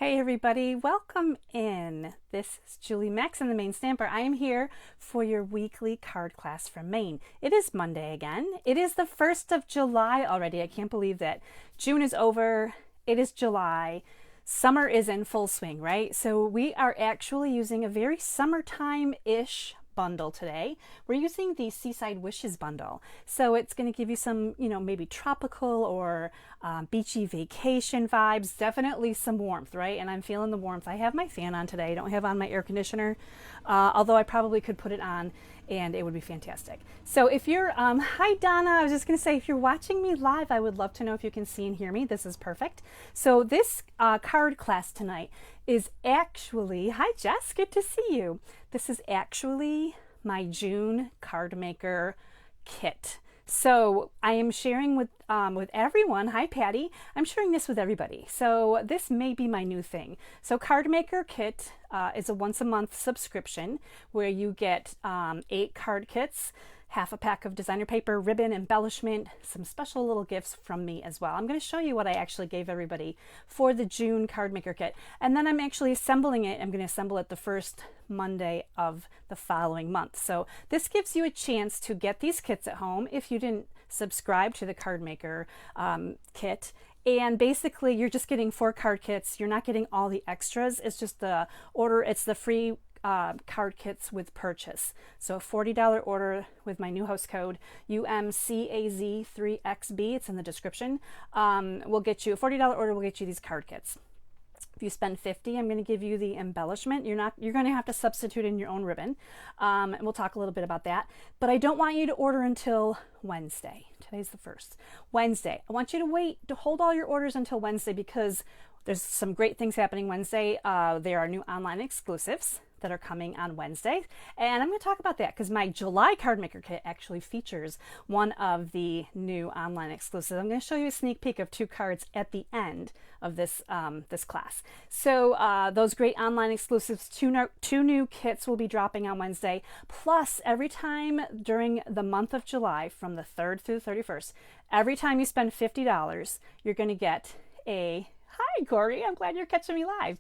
Hey everybody, welcome in. This is Julie Max and the Maine Stamper. I am here for your weekly card class from Maine. It is Monday again. It is the 1st of July already. I can't believe that. June is over. It is July. Summer is in full swing, right? So we are actually using a very summertime-ish bundle today. We're using the Seaside Wishes Bundle. So it's going to give you some, maybe tropical or beachy vacation vibes, definitely some warmth, right? And I'm feeling the warmth. I have my fan on today. I don't have on my air conditioner, although I probably could put it on and it would be fantastic. So if you're, hi Donna, I was just going to say, if you're watching me live, I would love to know if you can see and hear me. This is perfect. So this card class tonight is actually, hi Jess, good to see you. This is actually my June card maker kit. So I am sharing with everyone. Hi Patty, I'm sharing this with everybody. So this may be my new thing. So card maker kit is a once a month subscription where you get 8 card kits, half a pack of designer paper, ribbon, embellishment, some special little gifts from me as well. I'm going to show you what I actually gave everybody for the June card maker kit. And then I'm actually assembling it. I'm going to assemble it the first Monday of the following month. So this gives you a chance to get these kits at home if you didn't subscribe to the card maker kit. And basically you're just getting 4 card kits. You're not getting all the extras. It's just the order. It's the free card kits with purchase. So a $40 order with my new host code UMCAZ3XB, it's in the description, will get you a $40 order, will get you these card kits. If you spend $50, I'm going to give you the embellishment. You're going to have to substitute in your own ribbon, and we'll talk a little bit about that. But I don't want you to order until Wednesday. Today's the 1st. Wednesday. I want you to wait to hold all your orders until Wednesday because there's some great things happening Wednesday. There are new online exclusives that are coming on Wednesday. And I'm going to talk about that because my July card maker kit actually features one of the new online exclusives. I'm going to show you a sneak peek of 2 cards at the end of this this class. So those great online exclusives, 2 new kits will be dropping on Wednesday. Plus, every time during the month of July, from the 3rd through the 31st, every time you spend $50, you're going to get a hi, Corey. I'm glad you're catching me live.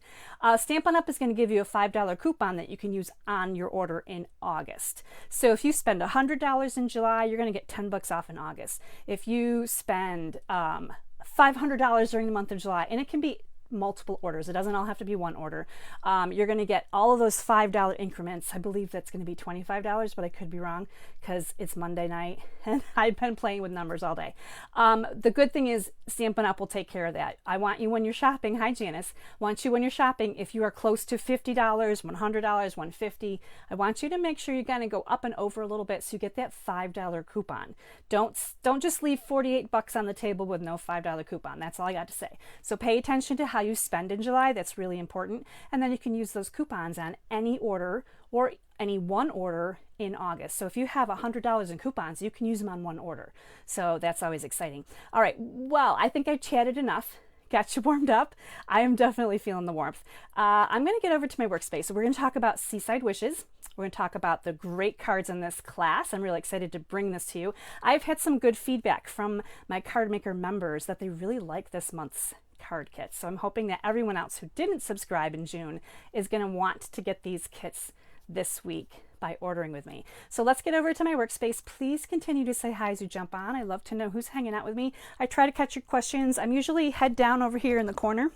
Stampin' Up is going to give you a $5 coupon that you can use on your order in August. So if you spend $100 in July, you're going to get $10 off in August. If you spend $500 during the month of July, and it can be multiple orders. It doesn't all have to be one order. You're going to get all of those $5 increments. I believe that's going to be $25, but I could be wrong because it's Monday night and I've been playing with numbers all day. The good thing is Stampin' Up will take care of that. I want you when you're shopping. Hi, Janice. I want you when you're shopping, if you are close to $50, $100, $150, I want you to make sure you're going to go up and over a little bit so you get that $5 coupon. Don't just leave $48 on the table with no $5 coupon. That's all I got to say. So pay attention to how you spend in July. That's really important. And then you can use those coupons on any order or any one order in August. So if you have $100 in coupons, you can use them on one order. So that's always exciting. All right. Well, I think I chatted enough. Got you warmed up. I am definitely feeling the warmth. I'm going to get over to my workspace. So we're going to talk about Seaside Wishes. We're going to talk about the great cards in this class. I'm really excited to bring this to you. I've had some good feedback from my card maker members that they really like this month's card kits. So I'm hoping that everyone else who didn't subscribe in June is going to want to get these kits this week by ordering with me. So let's get over to my workspace. Please continue to say hi as you jump on. I love to know who's hanging out with me. I try to catch your questions. I'm usually head down over here in the corner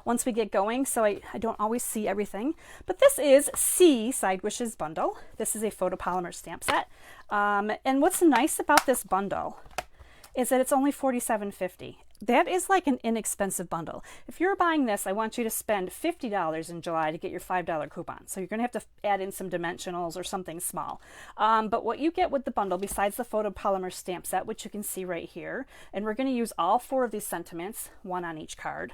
once we get going, so I don't always see everything. But this is Seaside Wishes Bundle. This is a photopolymer stamp set. And what's nice about this bundle is that it's only $47.50. That is like an inexpensive bundle. If you're buying this, I want you to spend $50 in July to get your $5 coupon. So you're going to have to add in some dimensionals or something small. But what you get with the bundle, besides the photopolymer stamp set, which you can see right here, and we're going to use all 4 of these sentiments, 1 on each card.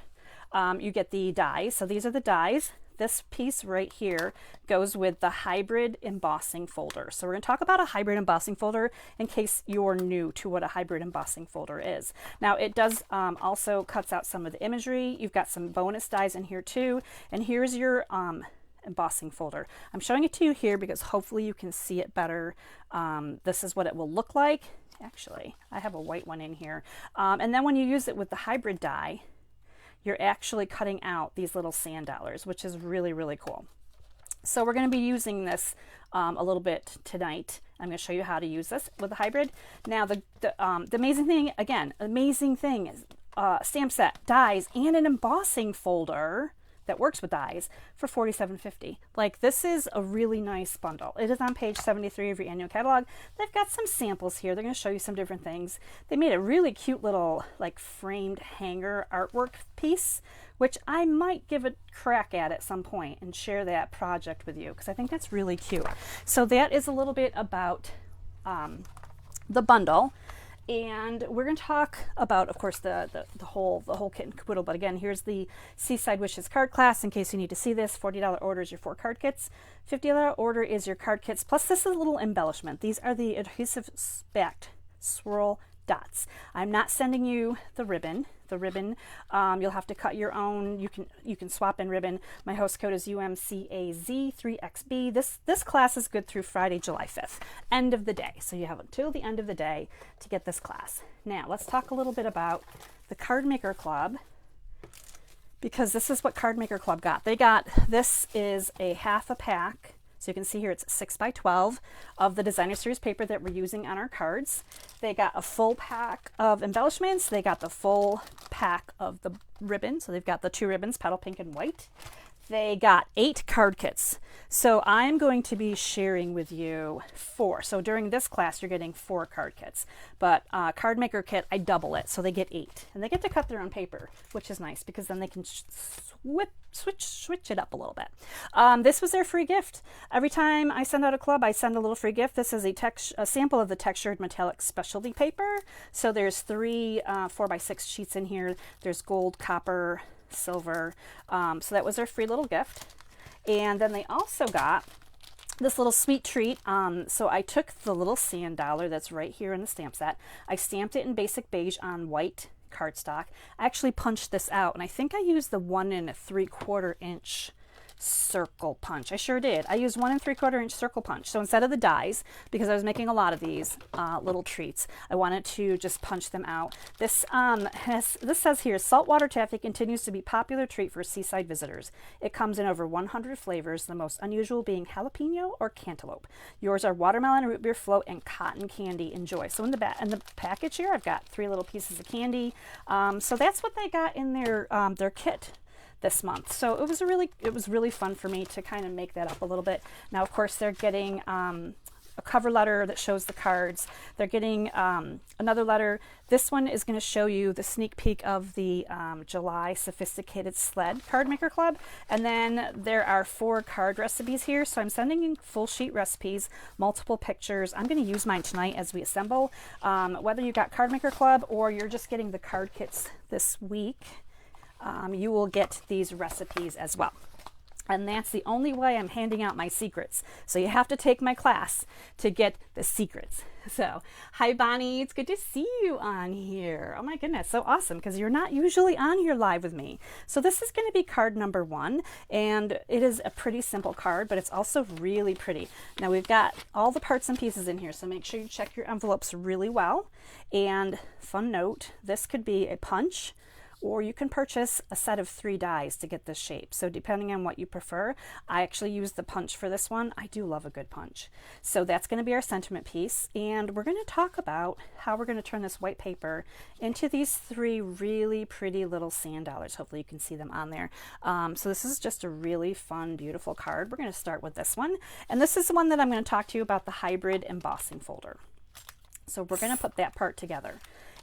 You get the dies. So these are the dies. This piece right here goes with the hybrid embossing folder. So we're going to talk about a hybrid embossing folder in case you're new to what a hybrid embossing folder is. Now it does also cuts out some of the imagery. You've got some bonus dies in here too. And here's your embossing folder. I'm showing it to you here because hopefully you can see it better. This is what it will look like. Actually, I have a white one in here. And then when you use it with the hybrid die, you're actually cutting out these little sand dollars, which is really, really cool. So we're going to be using this a little bit tonight. I'm going to show you how to use this with the hybrid. Now the amazing thing, again, amazing thing is stamp set, dies, and an embossing folder that works with dies for $47.50. Like, this is a really nice bundle. It is on page 73 of your annual catalog. They've got some samples here. They're going to show you some different things. They made a really cute little like framed hanger artwork piece, which I might give a crack at some point and share that project with you, because I think that's really cute. So that is a little bit about the bundle. And we're going to talk about, of course, the whole kit and caboodle. But again, here's the Seaside Wishes card class in case you need to see this. $40 order is your 4 card kits. $50 order is your card kits. Plus, this is a little embellishment. These are the Adhesive Backed Swirl Dots. I'm not sending you the ribbon. You'll have to cut your own. You can swap in ribbon. My host code is UMCAZ3XB. This class is good through Friday, July 5th, end of the day. So you have until the end of the day to get this class. Now let's talk a little bit about the Card Maker Club, because this is what Card Maker Club got. They got, this is a half a pack. So you can see here it's 6 by 12 of the Designer Series paper that we're using on our cards. They got a full pack of embellishments. They got the full pack of the ribbon. So they've got the 2 ribbons, petal pink and white. They got 8 card kits. So I'm going to be sharing with you 4. So during this class, you're getting 4 card kits. But Card Maker Kit, I double it. So they get 8. And they get to cut their own paper, which is nice because then they can switch it up a little bit. This was their free gift. Every time I send out a club, I send a little free gift. This is a sample of the textured metallic specialty paper. So there's 3 4x6 sheets in here. There's gold, copper, silver. So that was their free little gift. And then they also got this little sweet treat. So I took the little sand dollar that's right here in the stamp set. I stamped it in basic beige on white cardstock. I actually punched this out, and I think I used the 1 3/4 inch circle punch. I sure did. I used 1 3/4 inch circle punch. So instead of the dies, because I was making a lot of these little treats, I wanted to just punch them out. This says here, saltwater taffy continues to be a popular treat for seaside visitors. It comes in over 100 flavors, the most unusual being jalapeno or cantaloupe. Yours are watermelon, root beer float, and cotton candy. Enjoy. So in the package here, I've got 3 little pieces of candy. So that's what they got in their kit this month. So it was really fun for me to kind of make that up a little bit. Now, of course, they're getting a cover letter that shows the cards. They're getting another letter. This one is going to show you the sneak peek of the July Sophisticated Sled Card Maker Club. And then there are 4 card recipes here. So I'm sending in full sheet recipes, multiple pictures. I'm going to use mine tonight as we assemble. Whether you got Card Maker Club or you're just getting the card kits this week, you will get these recipes as well. And that's the only way I'm handing out my secrets. So you have to take my class to get the secrets. So, hi Bonnie, it's good to see you on here. Oh my goodness, so awesome, because you're not usually on here live with me. So this is going to be card number 1, and it is a pretty simple card, but it's also really pretty. Now we've got all the parts and pieces in here, so make sure you check your envelopes really well. And fun note, this could be a punch, or you can purchase a set of 3 dies to get this shape. So depending on what you prefer, I actually use the punch for this one. I do love a good punch. So that's going to be our sentiment piece. And we're going to talk about how we're going to turn this white paper into these 3 really pretty little sand dollars. Hopefully you can see them on there. So this is just a really fun, beautiful card. We're going to start with this one. And this is the one that I'm going to talk to you about, the hybrid embossing folder. So we're going to put that part together.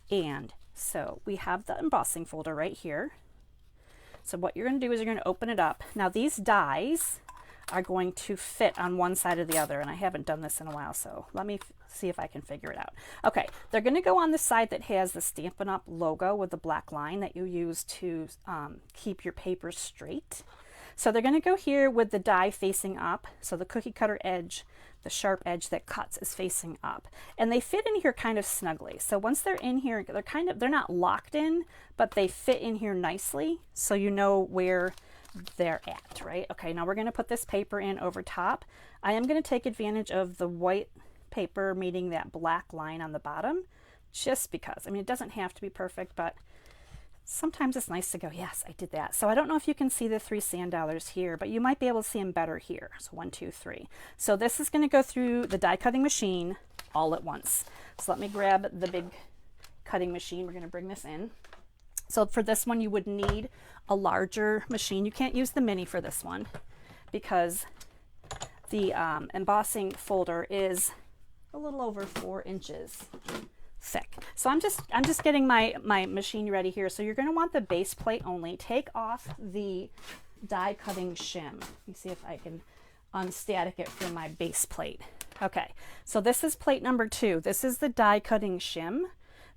And so we have the embossing folder right here. So what you're going to do is you're going to open it up. Now these dies are going to fit on one side or the other, and I haven't done this in a while, so let me see if I can figure it out. Okay, they're going to go on the side that has the Stampin' Up logo with the black line that you use to keep your paper straight. So they're going to go here with the die facing up, so the cookie cutter edge, the sharp edge that cuts, is facing up, and they fit in here kind of snugly. So once they're in here, they're not locked in, but they fit in here nicely, so you know where they're at, right? Okay, now we're going to put this paper in over top. I am going to take advantage of the white paper meeting that black line on the bottom, just because. I mean, it doesn't have to be perfect, but sometimes it's nice to go, yes, I did that. So I don't know if you can see the 3 sand dollars here, but you might be able to see them better here. So 1, 2, 3. So this is going to go through the die cutting machine all at once. So let me grab the big cutting machine. We're going to bring this in. So for this one, you would need a larger machine. You can't use the mini for this one because the embossing folder is a little over 4 inches thick. So I'm just getting my machine ready here. So you're going to want the base plate only. Take off the die cutting shim. Let me see if I can unstatic it from my base plate. Okay, so this is plate number 2. This is the die cutting shim.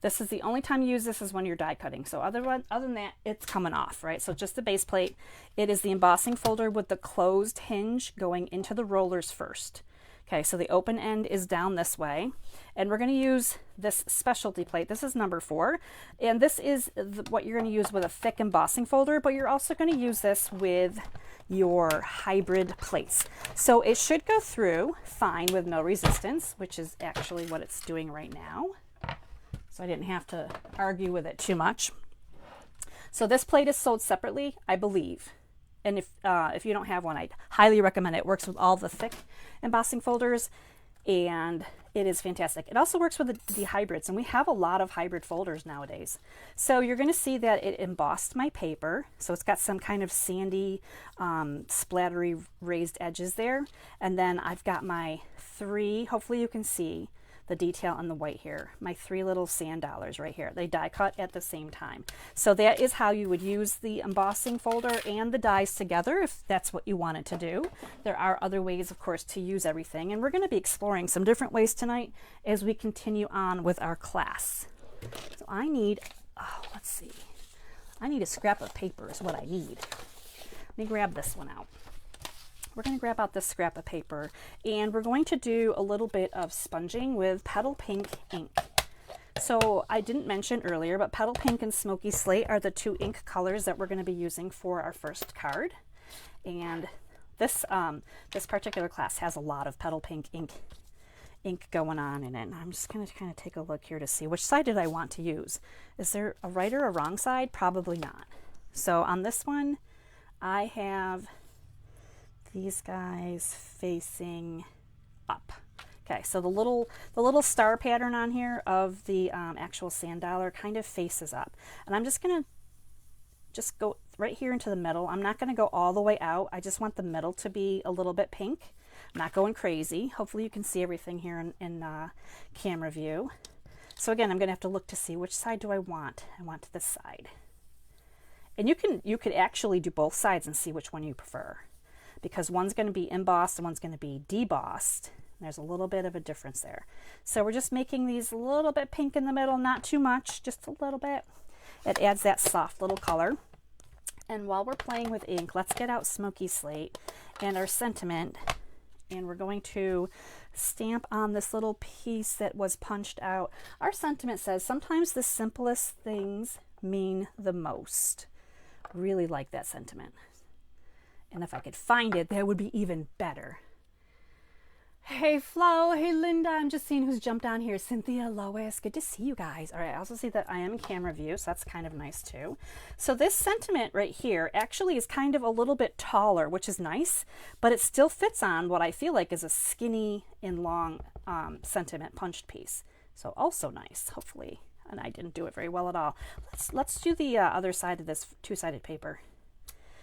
This is the only time you use this is when you're die cutting. So other than that, it's coming off, right? So just the base plate. It is the embossing folder with the closed hinge going into the rollers first. Okay, so the open end is down this way, and we're going to use this specialty plate. This is number 4, and this is what you're going to use with a thick embossing folder, but you're also going to use this with your hybrid plates. So it should go through fine with no resistance, which is actually what it's doing right now. So I didn't have to argue with it too much. So this plate is sold separately, I believe. And if you don't have one, I'd highly recommend it. It works with all the thick embossing folders, and it is fantastic. It also works with the hybrids, and we have a lot of hybrid folders nowadays. So you're going to see that it embossed my paper. So it's got some kind of sandy, splattery raised edges there. And then I've got my 3, hopefully you can see the detail on the white here, my 3 little sand dollars right here. They die cut at the same time. So that is how you would use the embossing folder and the dies together if that's what you wanted to do. There are other ways, of course, to use everything, and we're going to be exploring some different ways tonight as we continue on with our class. So I need, let's see, I need a scrap of paper is what I need. Let me grab this one out. We're going to grab out this scrap of paper, and we're going to do a little bit of sponging with Petal Pink ink. So I didn't mention earlier, but Petal Pink and Smoky Slate are the 2 ink colors that we're going to be using for our first card. And this particular class has a lot of Petal Pink ink going on in it. And I'm just going to kind of take a look here to see which side did I want to use. Is there a right or a wrong side? Probably not. So on this one, I have these guys facing up. Okay, so the little star pattern on here of the actual sand dollar kind of faces up. And I'm just going to go right here into the middle. I'm not going to go all the way out. I just want the middle to be a little bit pink. I'm not going crazy. Hopefully you can see everything here in camera view. So again, I'm going to have to look to see which side do I want. I want this side. And you could actually do both sides and see which one you prefer, because one's going to be embossed and one's going to be debossed. There's a little bit of a difference there. So we're just making these a little bit pink in the middle, not too much, just a little bit. It adds that soft little color. And while we're playing with ink, let's get out Smoky Slate and our sentiment, and we're going to stamp on this little piece that was punched out. Our sentiment says, sometimes the simplest things mean the most. Really like that sentiment. And if I could find it, that would be even better. Hey Flo, hey Linda, I'm just seeing who's jumped on here. Cynthia, Lois, good to see you guys. All right, I also see that I am in camera view, so that's kind of nice too. So this sentiment right here actually is kind of a little bit taller, which is nice, but it still fits on what I feel like is a skinny and long sentiment punched piece. So also nice, hopefully. And I didn't do it very well at all. Let's do the other side of this 2-sided paper.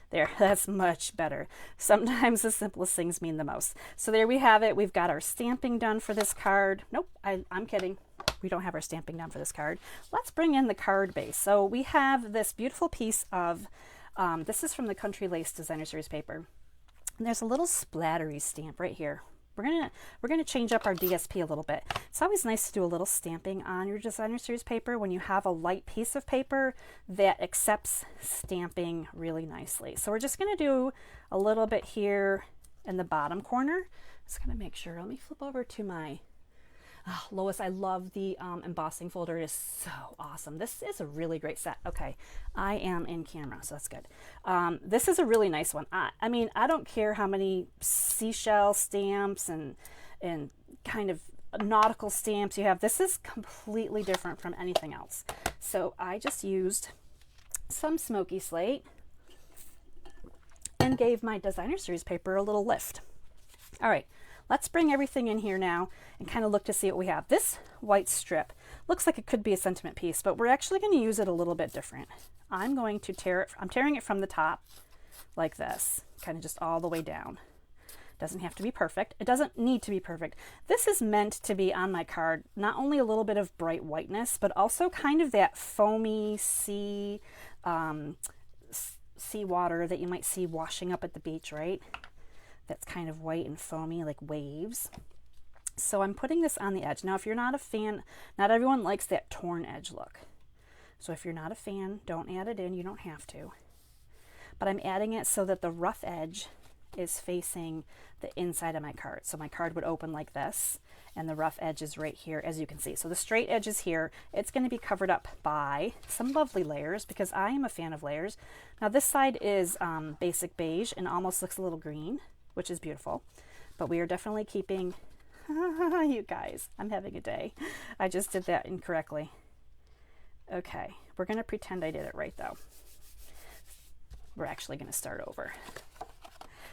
There, that's much better. Sometimes the simplest things mean the most. So there we have it. We've got our stamping done for this card. Nope, I'm kidding. We don't have our stamping done for this card. Let's bring in the card base. So we have this beautiful piece of, this is from the Country Lace Designer Series paper. And there's a little splattery stamp right here. We're gonna change up our DSP a little bit. It's always nice to do a little stamping on your designer series paper when you have a light piece of paper that accepts stamping really nicely. So we're just gonna do a little bit here in the bottom corner. Just gonna make sure. Let me flip over to my Lois. I love the embossing folder. It is so awesome. This is a really great set. Okay, I am in camera, so that's good. This is a really nice one. I mean, I don't care how many seashell stamps and kind of nautical stamps you have. This is completely different from anything else. So I just used some smoky slate, and gave my designer series paper a little lift. All right, let's bring everything in here now and kind of look to see what we have. This white strip looks like it could be a sentiment piece, but we're actually going to use it a little bit different. I'm going to I'm tearing it from the top like this, kind of just all the way down. Doesn't have to be perfect. It doesn't need to be perfect. This is meant to be on my card, not only a little bit of bright whiteness, but also kind of that foamy sea water that you might see washing up at the beach, right? That's kind of white and foamy, like waves. So I'm putting this on the edge. Now, if you're not a fan, not everyone likes that torn edge look. So if you're not a fan, don't add it in. You don't have to. But I'm adding it so that the rough edge is facing the inside of my card. So my card would open like this, and the rough edge is right here, as you can see. So the straight edge is here. It's going to be covered up by some lovely layers, because I am a fan of layers. Now this side is basic beige and almost looks a little green, which is beautiful. But we are definitely keeping, you guys, I'm having a day. I just did that incorrectly. Okay, we're going to pretend I did it right though. We're actually going to start over.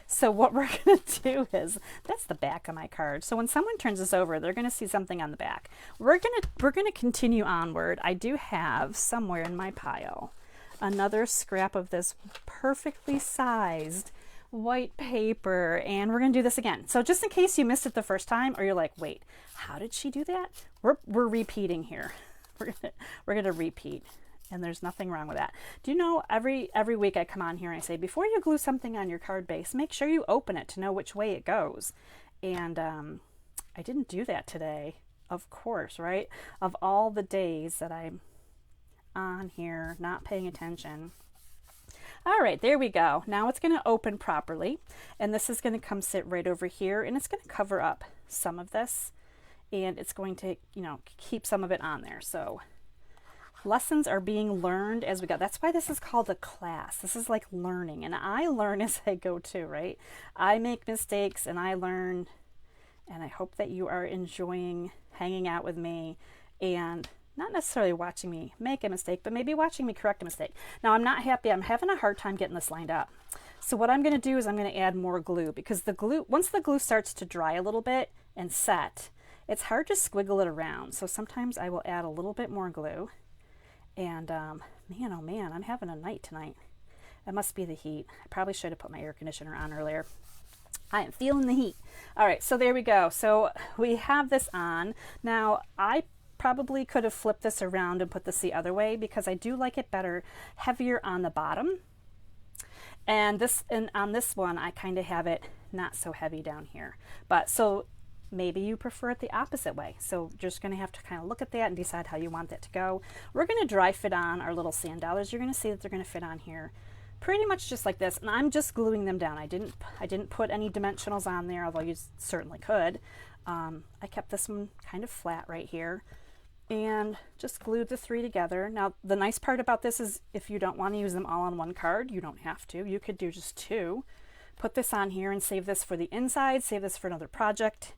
So what we're going to do is, that's the back of my card. So when someone turns this over, they're going to see something on the back. We're going to continue onward. I do have somewhere in my pile another scrap of this perfectly sized white paper, and we're going to do this again. So just in case you missed it the first time, or you're like, wait, how did she do that? We're repeating here. We're going to repeat. And there's nothing wrong with that. Do you know, every week I come on here and I say, before you glue something on your card base, make sure you open it to know which way it goes. And I didn't do that today, of course, right? Of all the days that I'm on here not paying attention. All right, there we go. Now it's going to open properly, and this is going to come sit right over here, and it's going to cover up some of this, and it's going to, you know, keep some of it on there. So lessons are being learned as we go. That's why this is called a class. This is like learning, and I learn as I go too, right? I make mistakes and I learn, and I hope that you are enjoying hanging out with me and not necessarily watching me make a mistake, but maybe watching me correct a mistake. Now, I'm not happy. I'm having a hard time getting this lined up. So what I'm going to do is I'm going to add more glue, because the glue, once the glue starts to dry a little bit and set, it's hard to squiggle it around. So sometimes I will add a little bit more glue. And man, oh man, I'm having a night tonight. It must be the heat. I probably should have put my air conditioner on earlier. I am feeling the heat. All right, so there we go. So we have this on. Now, I probably could have flipped this around and put this the other way, because I do like it better, heavier on the bottom. And on this one, I kind of have it not so heavy down here. But so maybe you prefer it the opposite way. So you're just going to have to kind of look at that and decide how you want that to go. We're going to dry fit on our little sand dollars. You're going to see that they're going to fit on here pretty much just like this. And I'm just gluing them down. I didn't put any dimensionals on there, although you certainly could. I kept this one kind of flat right here and just glued the three together. Now, the nice part about this is if you don't want to use them all on one card, you don't have to. You could do just two. Put this on here and save this for the inside, save this for another project.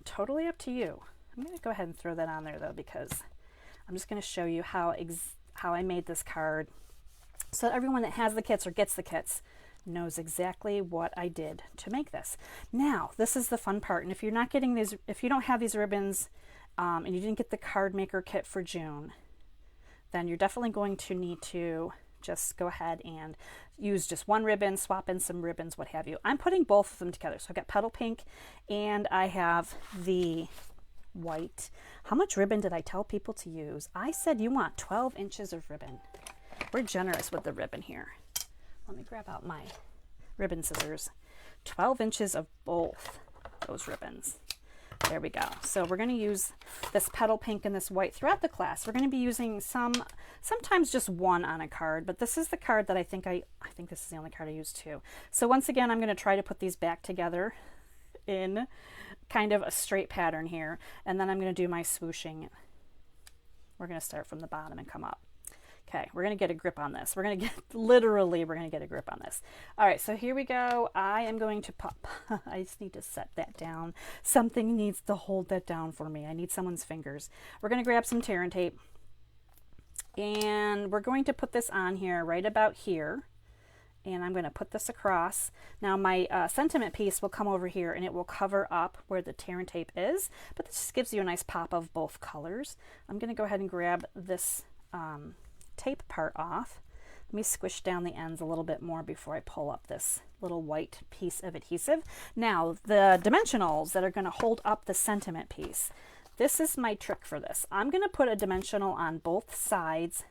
Totally up to you. I'm going to go ahead and throw that on there though, because I'm just going to show you how I made this card, so that everyone that has the kits or gets the kits knows exactly what I did to make this. Now, this is the fun part. And if you're not getting these, if you don't have these ribbons, and you didn't get the card maker kit for June, then you're definitely going to need to just go ahead and use just one ribbon, swap in some ribbons, what have you. I'm putting both of them together. So I've got petal pink and I have the white. How much ribbon did I tell people to use? I said you want 12 inches of ribbon. We're generous with the ribbon here. Let me grab out my ribbon scissors. 12 inches of both those ribbons. There we go. So we're going to use this petal pink and this white throughout the class. We're going to be using sometimes just one on a card, but this is the card that I think this is the only card I use too. So once again, I'm going to try to put these back together in kind of a straight pattern here, and then I'm going to do my swooshing. We're going to start from the bottom and come up. Okay, we're going to get a grip on this. We're going to get, literally, we're going to get a grip on this. All right, so here we go. I am going to pop. I just need to set that down. Something needs to hold that down for me. I need someone's fingers. We're going to grab some tear and tape. And we're going to put this on here right about here. And I'm going to put this across. Now my sentiment piece will come over here and it will cover up where the tear and tape is, but this just gives you a nice pop of both colors. I'm going to go ahead and grab this tape part off. Let me squish down the ends a little bit more before I pull up this little white piece of adhesive. Now the dimensionals that are going to hold up the sentiment piece. This is my trick for this. I'm going to put a dimensional on both sides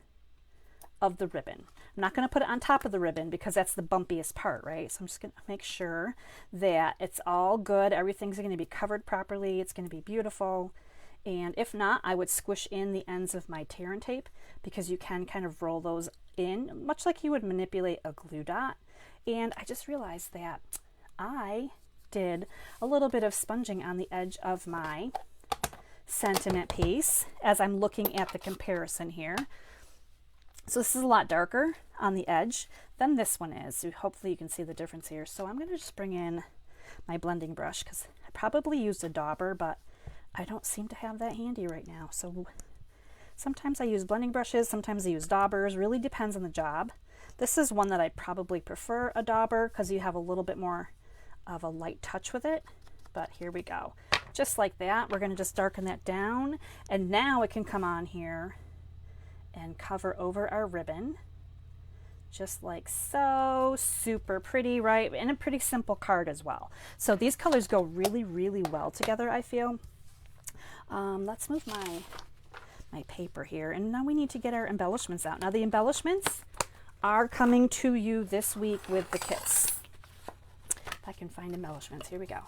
of the ribbon. I'm not going to put it on top of the ribbon because that's the bumpiest part, right? So I'm just going to make sure that it's all good. Everything's going to be covered properly. It's going to be beautiful. And if not, I would squish in the ends of my tear and tape because you can kind of roll those in, much like you would manipulate a glue dot. And I just realized that I did a little bit of sponging on the edge of my sentiment piece as I'm looking at the comparison here. So this is a lot darker on the edge than this one is. So hopefully you can see the difference here. So I'm going to just bring in my blending brush because I probably used a dauber, but I don't seem to have that handy right now. So sometimes I use blending brushes, sometimes I use daubers, really depends on the job. This is one that I probably prefer a dauber because you have a little bit more of a light touch with it. But here we go. Just like that, we're going to just darken that down. And now it can come on here and cover over our ribbon. Just like so. Super pretty, right? And a pretty simple card as well. So these colors go really, really well together, I feel. Let's move my paper here. And now we need to get our embellishments out. Now the embellishments are coming to you this week with the kits. If I can find embellishments, here we go.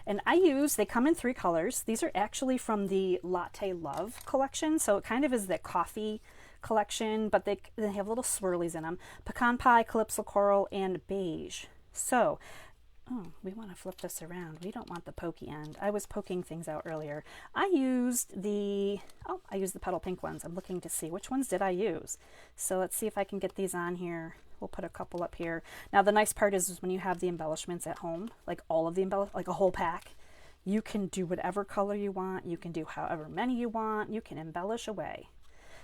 And they come in 3 colors. These are actually from the Latte Love collection. So it kind of is the coffee collection, but they have little swirlies in them. Pecan Pie, Calypso Coral, and Beige. So, we want to flip this around. We don't want the pokey end. I was poking things out earlier. I used the petal pink ones. I'm looking to see which ones did I use. So let's see if I can get these on here. We'll put a couple up here. Now the nice part is when you have the embellishments at home, like all of the like a whole pack, you can do whatever color you want. You can do however many you want. You can embellish away.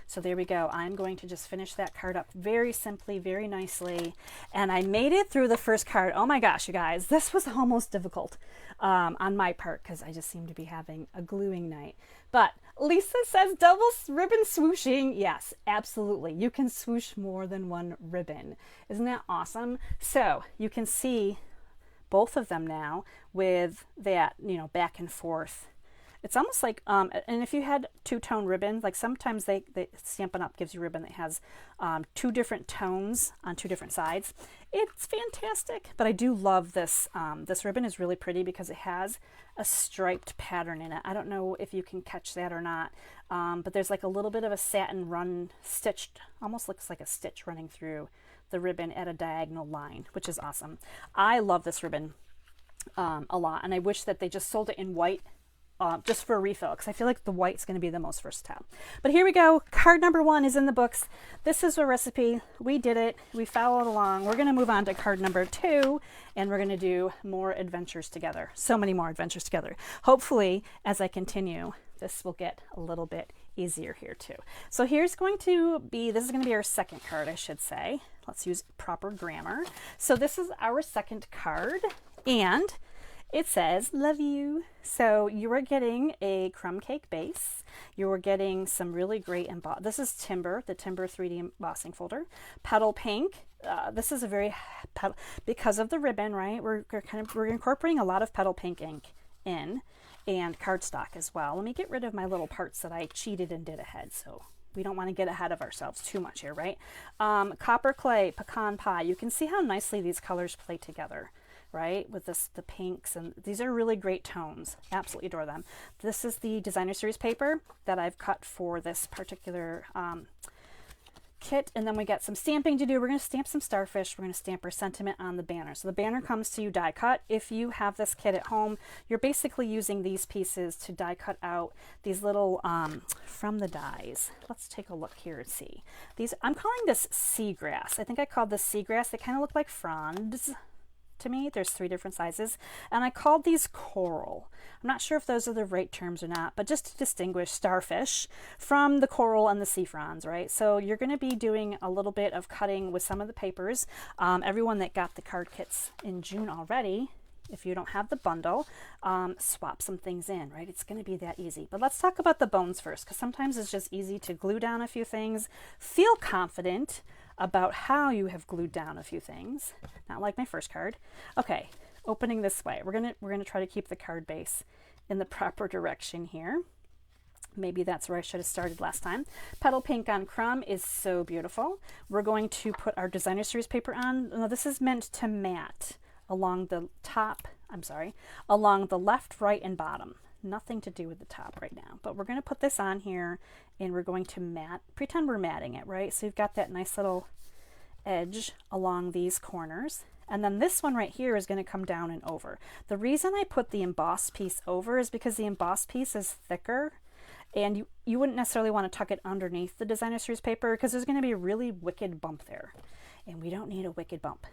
So there we go. I'm going to just finish that card up very simply, very nicely. And I made it through the first card. Oh my gosh, you guys, this was almost difficult on my part because I just seem to be having a gluing night. But Lisa says double ribbon swooshing. Yes, absolutely. You can swoosh more than one ribbon. Isn't that awesome? So you can see both of them now with that, back and forth. It's almost like, and if you had 2-tone ribbon, like sometimes they Stampin' Up! Gives you ribbon that has 2 different tones on 2 different sides. It's fantastic, but I do love this. This ribbon is really pretty because it has a striped pattern in it. I don't know if you can catch that or not, but there's like a little bit of a satin run stitched, almost looks like a stitch running through the ribbon at a diagonal line, which is awesome. I love this ribbon a lot, and I wish that they just sold it in white. Just for a refill, because I feel like the white's going to be the most versatile. But here we go. Card number 1 is in the books. This is a recipe. We did it. We followed along. We're going to move on to card number 2, and we're going to do more adventures together. So many more adventures together. Hopefully, as I continue, this will get a little bit easier here too. So this is going to be our second card, I should say. Let's use proper grammar. So this is our second card, and it says, love you. So you are getting a crumb cake base. You are getting some really great this is Timber, the Timber 3D embossing folder. Petal pink. This is a very, because of the ribbon, right? We're incorporating a lot of petal pink ink in, and cardstock as well. Let me get rid of my little parts that I cheated and did ahead. So we don't want to get ahead of ourselves too much here, right? Copper clay, pecan pie. You can see how nicely these colors play together, right? With the pinks, and these are really great tones. Absolutely adore them. This is the designer series paper that I've cut for this particular kit, and then we got some stamping to do. We're going to stamp some starfish. We're going to stamp our sentiment on the banner. So the banner comes to you die cut. If you have this kit at home, you're basically using these pieces to die cut out these little from the dies. Let's take a look here and see. These, I'm calling this seagrass. I think I called this seagrass. They kind of look like fronds to me. There's 3 different sizes, and I called these coral. I'm not sure if those are the right terms or not, but just to distinguish starfish from the coral and the sea fronds, right? So you're going to be doing a little bit of cutting with some of the papers. Everyone that got the card kits in June already, if you don't have the bundle, swap some things in, right? It's going to be that easy. But let's talk about the bones first, because sometimes it's just easy to glue down a few things, feel confident about how you have glued down a few things. Not like my first card. Okay, opening this way. We're gonna try to keep the card base in the proper direction here. Maybe that's where I should have started last time. Petal Pink on Crumb is so beautiful. We're going to put our designer series paper on. Now this is meant to matte along the top, along the left, right, and bottom. Nothing to do with the top right now, but we're going to put this on here and we're going to pretend we're matting it, right? So you've got that nice little edge along these corners. And then this one right here is going to come down and over. The reason I put the embossed piece over is because the embossed piece is thicker, and you wouldn't necessarily want to tuck it underneath the designer series paper because there's going to be a really wicked bump there, and we don't need a wicked bump.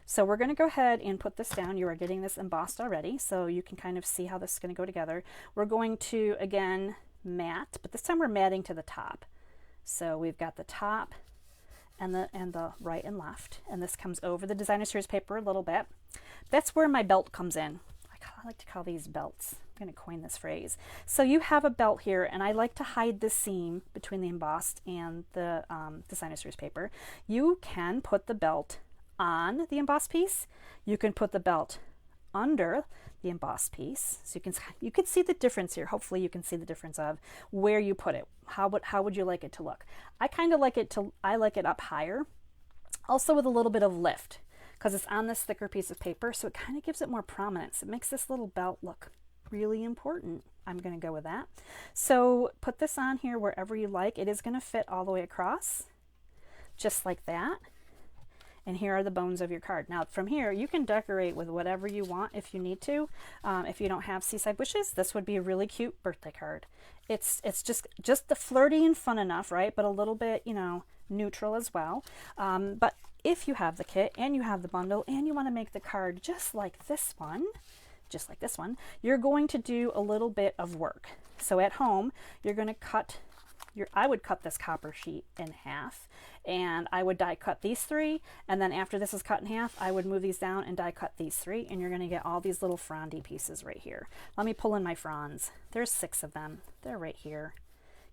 So we're going to go ahead and put this down. You are getting this embossed already, so you can kind of see how this is going to go together. We're going to, again, matte, but this time we're matting to the top. So we've got the top and the right and left, and this comes over the designer series paper a little bit. That's where my belt comes in. I like to call these belts. I'm going to coin this phrase. So you have a belt here, and I like to hide the seam between the embossed and the designer series paper. You can put the belt on the embossed piece. You can put the belt under the embossed piece, so you can see the difference here. Hopefully you can see the difference of where you put it. How would you like it to look? I kind of like it up higher, also with a little bit of lift, because it's on this thicker piece of paper, so it kind of gives it more prominence. It makes this little belt look really important. I'm going to go with that. So put this on here wherever you like. It is going to fit all the way across, just like that. And here are the bones of your card. Now from here, you can decorate with whatever you want if you need to. If you don't have Seaside Wishes, this would be a really cute birthday card. It's just the flirty and fun enough, right? But a little bit, neutral as well. But if you have the kit and you have the bundle and you want to make the card just like this one, you're going to do a little bit of work. So at home, you're going to I would cut this copper sheet in half, and I would die cut these 3, and then after this is cut in half, I would move these down and die cut these 3, and you're going to get all these little frondy pieces right here. Let me pull in my fronds. There's 6 of them. They're right here.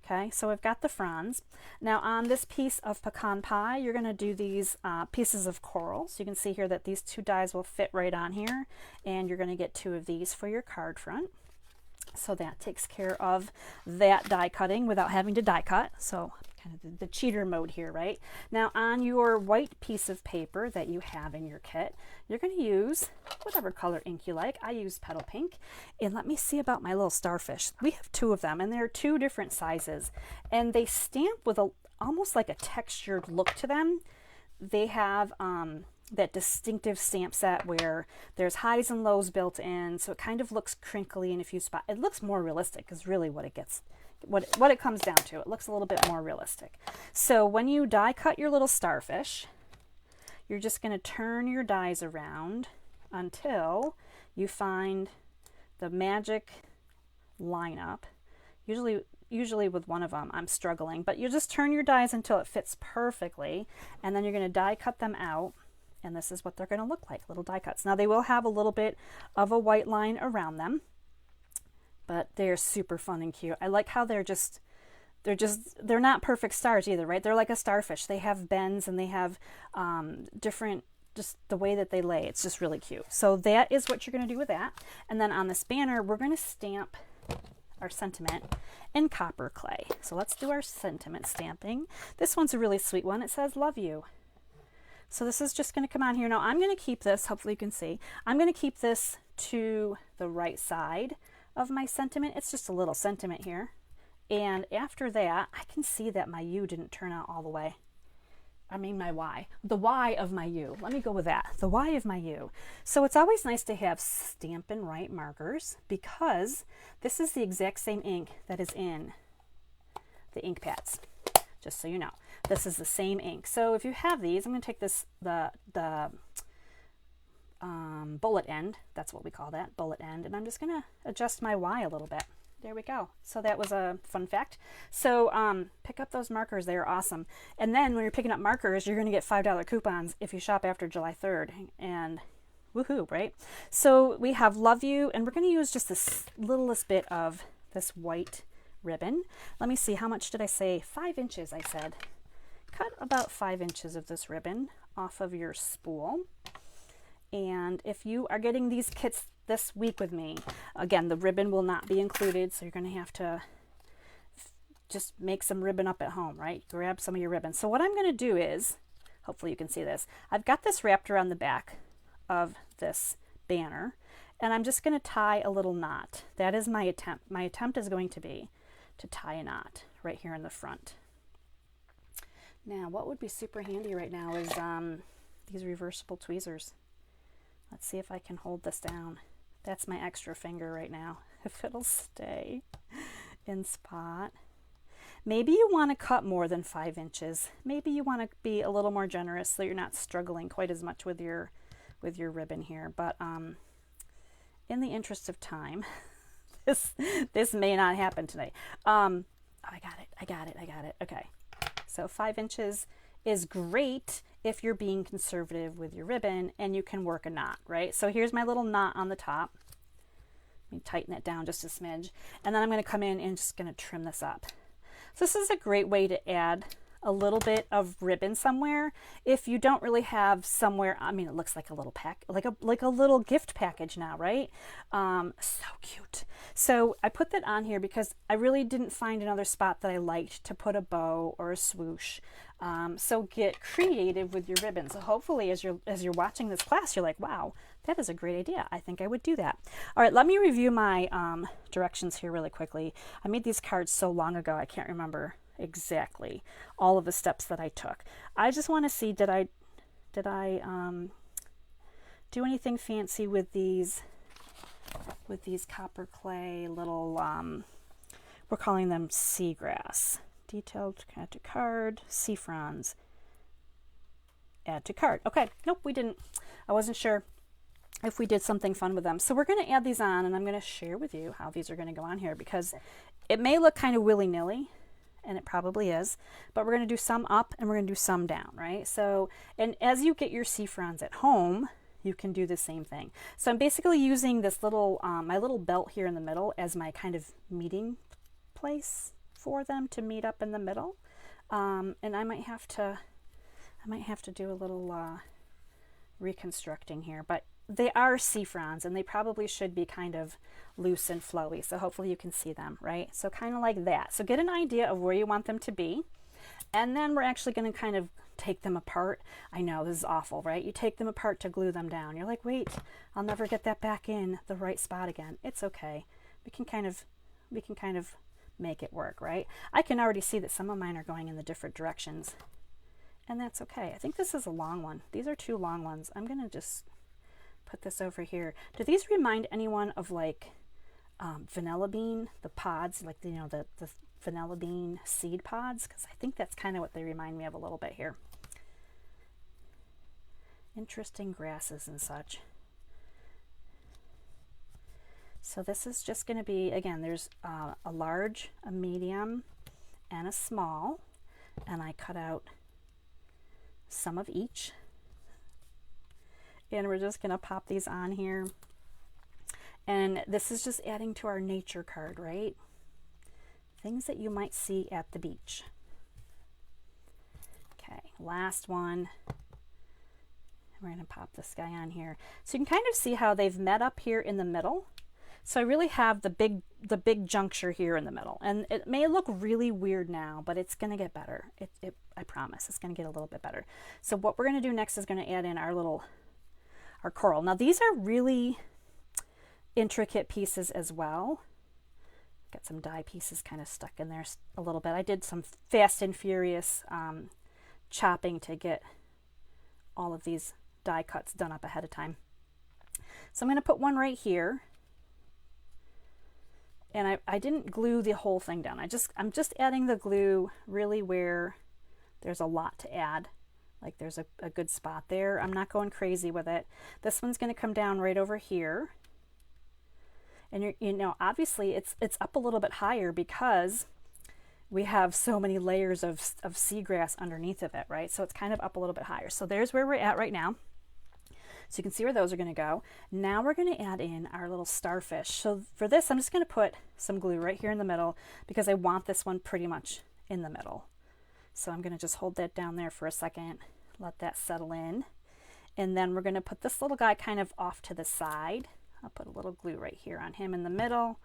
Okay, so I've got the fronds. Now on this piece of pecan pie, you're going to do these pieces of coral. So you can see here that these 2 dies will fit right on here, and you're going to get 2 of these for your card front. So that takes care of that die cutting without having to die cut. So kind of the cheater mode here, right? Now on your white piece of paper that you have in your kit, you're going to use whatever color ink you like. I use Petal Pink. And let me see about my little starfish. We have 2 of them, and they're 2 different sizes, and they stamp with almost like a textured look to them. They have that distinctive stamp set where there's highs and lows built in, so it kind of looks crinkly in a few spots. It looks more realistic is really what it comes down to. It looks a little bit more realistic. So when you die cut your little starfish, you're just going to turn your dies around until you find the magic lineup. Usually with one of them I'm struggling, but you just turn your dies until it fits perfectly, and then you're going to die cut them out. And this is what they're going to look like, little die cuts. Now they will have a little bit of a white line around them, but they're super fun and cute. I like how they're not perfect stars either, right? They're like a starfish. They have bends and they have different, just the way that they lay. It's just really cute. So that is what you're going to do with that. And then on this banner, we're going to stamp our sentiment in copper clay. So let's do our sentiment stamping. This one's a really sweet one. It says, "Love you." So this is just going to come on here. Now I'm going to keep this, hopefully you can see, I'm going to keep this to the right side of my sentiment. It's just a little sentiment here. And after that, I can see that my U didn't turn out all the way. I mean my Y. The Y of my U. Let me go with that. The Y of my U. So it's always nice to have Stampin' Right markers, because this is the exact same ink that is in the ink pads. Just so you know, this is the same ink. So if you have these, I'm going to take this, the bullet end. That's what we call that, bullet end. And I'm just going to adjust my Y a little bit. There we go. So that was a fun fact. So pick up those markers. They are awesome. And then when you're picking up markers, you're going to get $5 coupons if you shop after July 3rd. And woohoo, right? So we have Love You, and we're going to use just this littlest bit of this white ribbon. Let me see, how much did I say? 5 inches, I said. Cut about 5 inches of this ribbon off of your spool. And if you are getting these kits this week with me, again, the ribbon will not be included, so you're going to have to just make some ribbon up at home, right? Grab some of your ribbon. So what I'm going to do is, hopefully you can see this, I've got this wrapped around the back of this banner, and I'm just going to tie a little knot. That is my attempt. My attempt is going to be to tie a knot right here in the front. Now, what would be super handy right now is these reversible tweezers. Let's see if I can hold this down. That's my extra finger right now, if it'll stay in spot. Maybe you want to cut more than 5 inches. Maybe you want to be a little more generous so you're not struggling quite as much with your ribbon here. But in the interest of time, this may not happen today. Oh, I got it. Okay. So 5 inches is great if you're being conservative with your ribbon and you can work a knot, right? So here's my little knot on the top. Let me tighten it down just a smidge. And then I'm going to come in and just going to trim this up. So this is a great way to add a little bit of ribbon somewhere if you don't really have somewhere. I mean, it looks like a little pack, like a little gift package now, right? So cute. So I put that on here because I really didn't find another spot that I liked to put a bow or a swoosh. So get creative with your ribbon. So hopefully as you're watching this class, you're like, wow, that is a great idea. I think I would do that. All right, let me review my directions here really quickly. I made these cards so long ago, I can't remember exactly all of the steps that I took. I just want to see, did I do anything fancy with these copper clay little, we're calling them seagrass. Detailed, add to card, sea fronds, add to card. Okay, nope, we didn't. I wasn't sure if we did something fun with them. So we're going to add these on, and I'm going to share with you how these are going to go on here because it may look kind of willy-nilly, and it probably is, but we're going to do some up and we're going to do some down, right? So, and as you get your sea fronds at home, you can do the same thing. So I'm basically using this little, my little belt here in the middle as my kind of meeting place for them to meet up in the middle. And I might have to do a little reconstructing here, but they are sea fronds and they probably should be kind of loose and flowy. So hopefully you can see them, right? So kind of like that. So get an idea of where you want them to be. And then we're actually going to kind of take them apart. I know this is awful, right? You take them apart to glue them down. You're like, wait, I'll never get that back in the right spot again. It's okay. We can kind of make it work, right? I can already see that some of mine are going in the different directions, and that's okay. I think this is a long one. These are 2 long ones. I'm going to just put this over here. Do these remind anyone of like vanilla bean, the pods, like, you know, the vanilla bean seed pods? Because I think that's kind of what they remind me of a little bit here. Interesting grasses and such. So this is just going to be, again, there's a large, a medium, and a small, and I cut out some of each. And we're just going to pop these on here. And this is just adding to our nature card, right? Things that you might see at the beach. Okay, last one. We're going to pop this guy on here. So you can kind of see how they've met up here in the middle. So I really have the big juncture here in the middle, and it may look really weird now, but it's going to get better. I promise it's going to get a little bit better. So what we're going to do next is going to add in our coral. Now these are really intricate pieces as well. Got some die pieces kind of stuck in there a little bit. I did some fast and furious chopping to get all of these die cuts done up ahead of time. So I'm going to put one right here. And I didn't glue the whole thing down. I'm just adding the glue really where there's a lot to add Like there's a good spot there. I'm not going crazy with it. This one's going to come down right over here. And you know, obviously it's up a little bit higher because we have so many layers of seagrass underneath of it, right? So it's kind of up a little bit higher. So there's where we're at right now. So you can see where those are going to go. Now we're going to add in our little starfish. So for this, I'm just going to put some glue right here in the middle because I want this one pretty much in the middle. So I'm going to just hold that down there for a second, let that settle in. And then we're going to put this little guy kind of off to the side. I'll put a little glue right here on him in the middle.